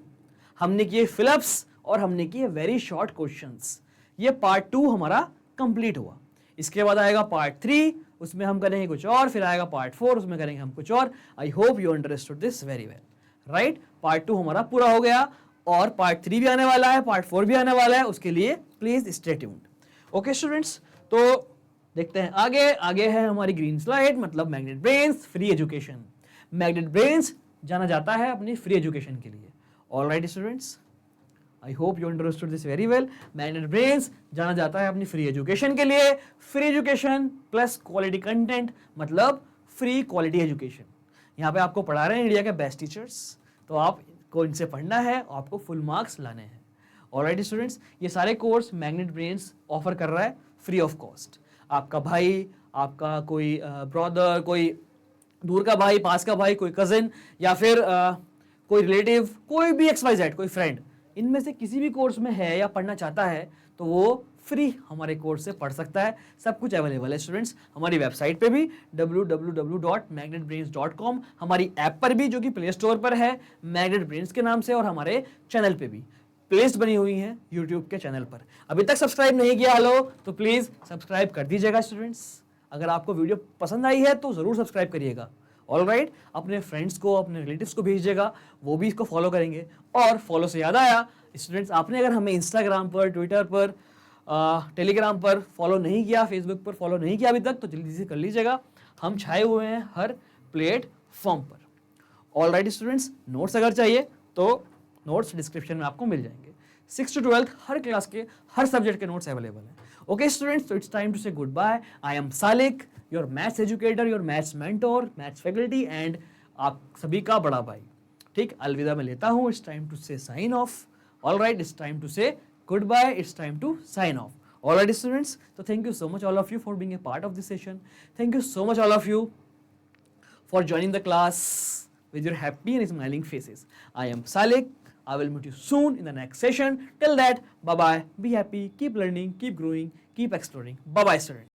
हमने किए फिलअप्स और हमने किए वेरी शॉर्ट क्वेश्चंस। ये पार्ट 2 हमारा कंप्लीट हुआ। इसके बाद आएगा पार्ट 3, उसमें हम करेंगे कुछ और, फिर आएगा पार्ट 4, उसमें करेंगे हम कुछ और। आई hope you understood this very well, right. Part 2 हमारा पूरा हो गया और पार्ट 3 भी आने वाला है, पार्ट 4 भी आने वाला है, उसके लिए please stay tuned. Okay students, तो देखते हैं आगे। आगे है हमारी ग्रीन स्लाइड, मतलब magnet brains free education. Magnet brains जाना जाता है अपनी फ्री एजुकेशन के लिए। Alright students, I hope you understood this very well. Magnet brains जाना जाता है अपनी फ्री एजुकेशन के लिए। Free education plus quality content मतलब फ्री क्वालिटी एजुकेशन। यहाँ पे आपको पढ़ा रहे हैं इंडिया के बेस्ट टीचर्स, तो आपको इनसे पढ़ना है और आपको फुल मार्क्स लाने हैं। ऑलराइट स्टूडेंट्स, ये सारे कोर्स मैग्नेट ब्रेन्स ऑफर कर रहा है फ्री ऑफ कॉस्ट। आपका भाई, आपका कोई ब्रदर, कोई दूर का भाई, पास का भाई, कोई कजिन, या फिर कोई रिलेटिव, कोई भी XYZ, कोई फ्रेंड, इनमें से किसी भी कोर्स में है या पढ़ना चाहता है तो वो फ्री हमारे कोर्स से पढ़ सकता है। सब कुछ अवेलेबल है स्टूडेंट्स, हमारी वेबसाइट पे भी www.magnetbrains.com, हमारी ऐप पर भी जो कि प्ले स्टोर पर है मैग्नेट ब्रेन्स के नाम से, और हमारे चैनल पे भी प्लेलिस्ट बनी हुई है यूट्यूब के चैनल पर। अभी तक सब्सक्राइब नहीं किया हेलो तो प्लीज सब्सक्राइब कर दीजिएगा स्टूडेंट्स। अगर आपको वीडियो पसंद आई है तो जरूर सब्सक्राइब करिएगा। ऑलराइट, अपने फ्रेंड्स को, अपने रिलेटिव्स को भेजिएगा, वो भी इसको फॉलो करेंगे। और फॉलो से याद आया स्टूडेंट्स, आपने अगर हमें इंस्टाग्राम पर, ट्विटर पर, टेलीग्राम पर फॉलो नहीं किया, फेसबुक पर फॉलो नहीं किया अभी तक, तो जल्दी से कर लीजिएगा। हम छाए हुए हैं हर प्लेटफॉर्म पर। ऑलराइट स्टूडेंट्स, नोट्स अगर चाहिए तो नोट्स डिस्क्रिप्शन में आपको मिल जाएंगे। 6 to 12 हर क्लास के, हर सब्जेक्ट के नोट्स अवेलेबल हैं। ओके स्टूडेंट्स, तो it's time to say good bye. I am Salik, your maths educator, your maths mentor, maths faculty and आप सभी का बड़ा भाई। ठीक, अलविदा मैं लेता हूँ। It's time to say sign off. All right, it's time to say good bye, it's time to sign off. All right students, तो thank you so much all of you for being a part of this session. Thank you so much all of you for joining the class with your happy and smiling faces. I am Salik. I will meet you soon in the next session. Till that, bye bye. Be happy, keep learning, keep growing, keep exploring. Bye bye, students.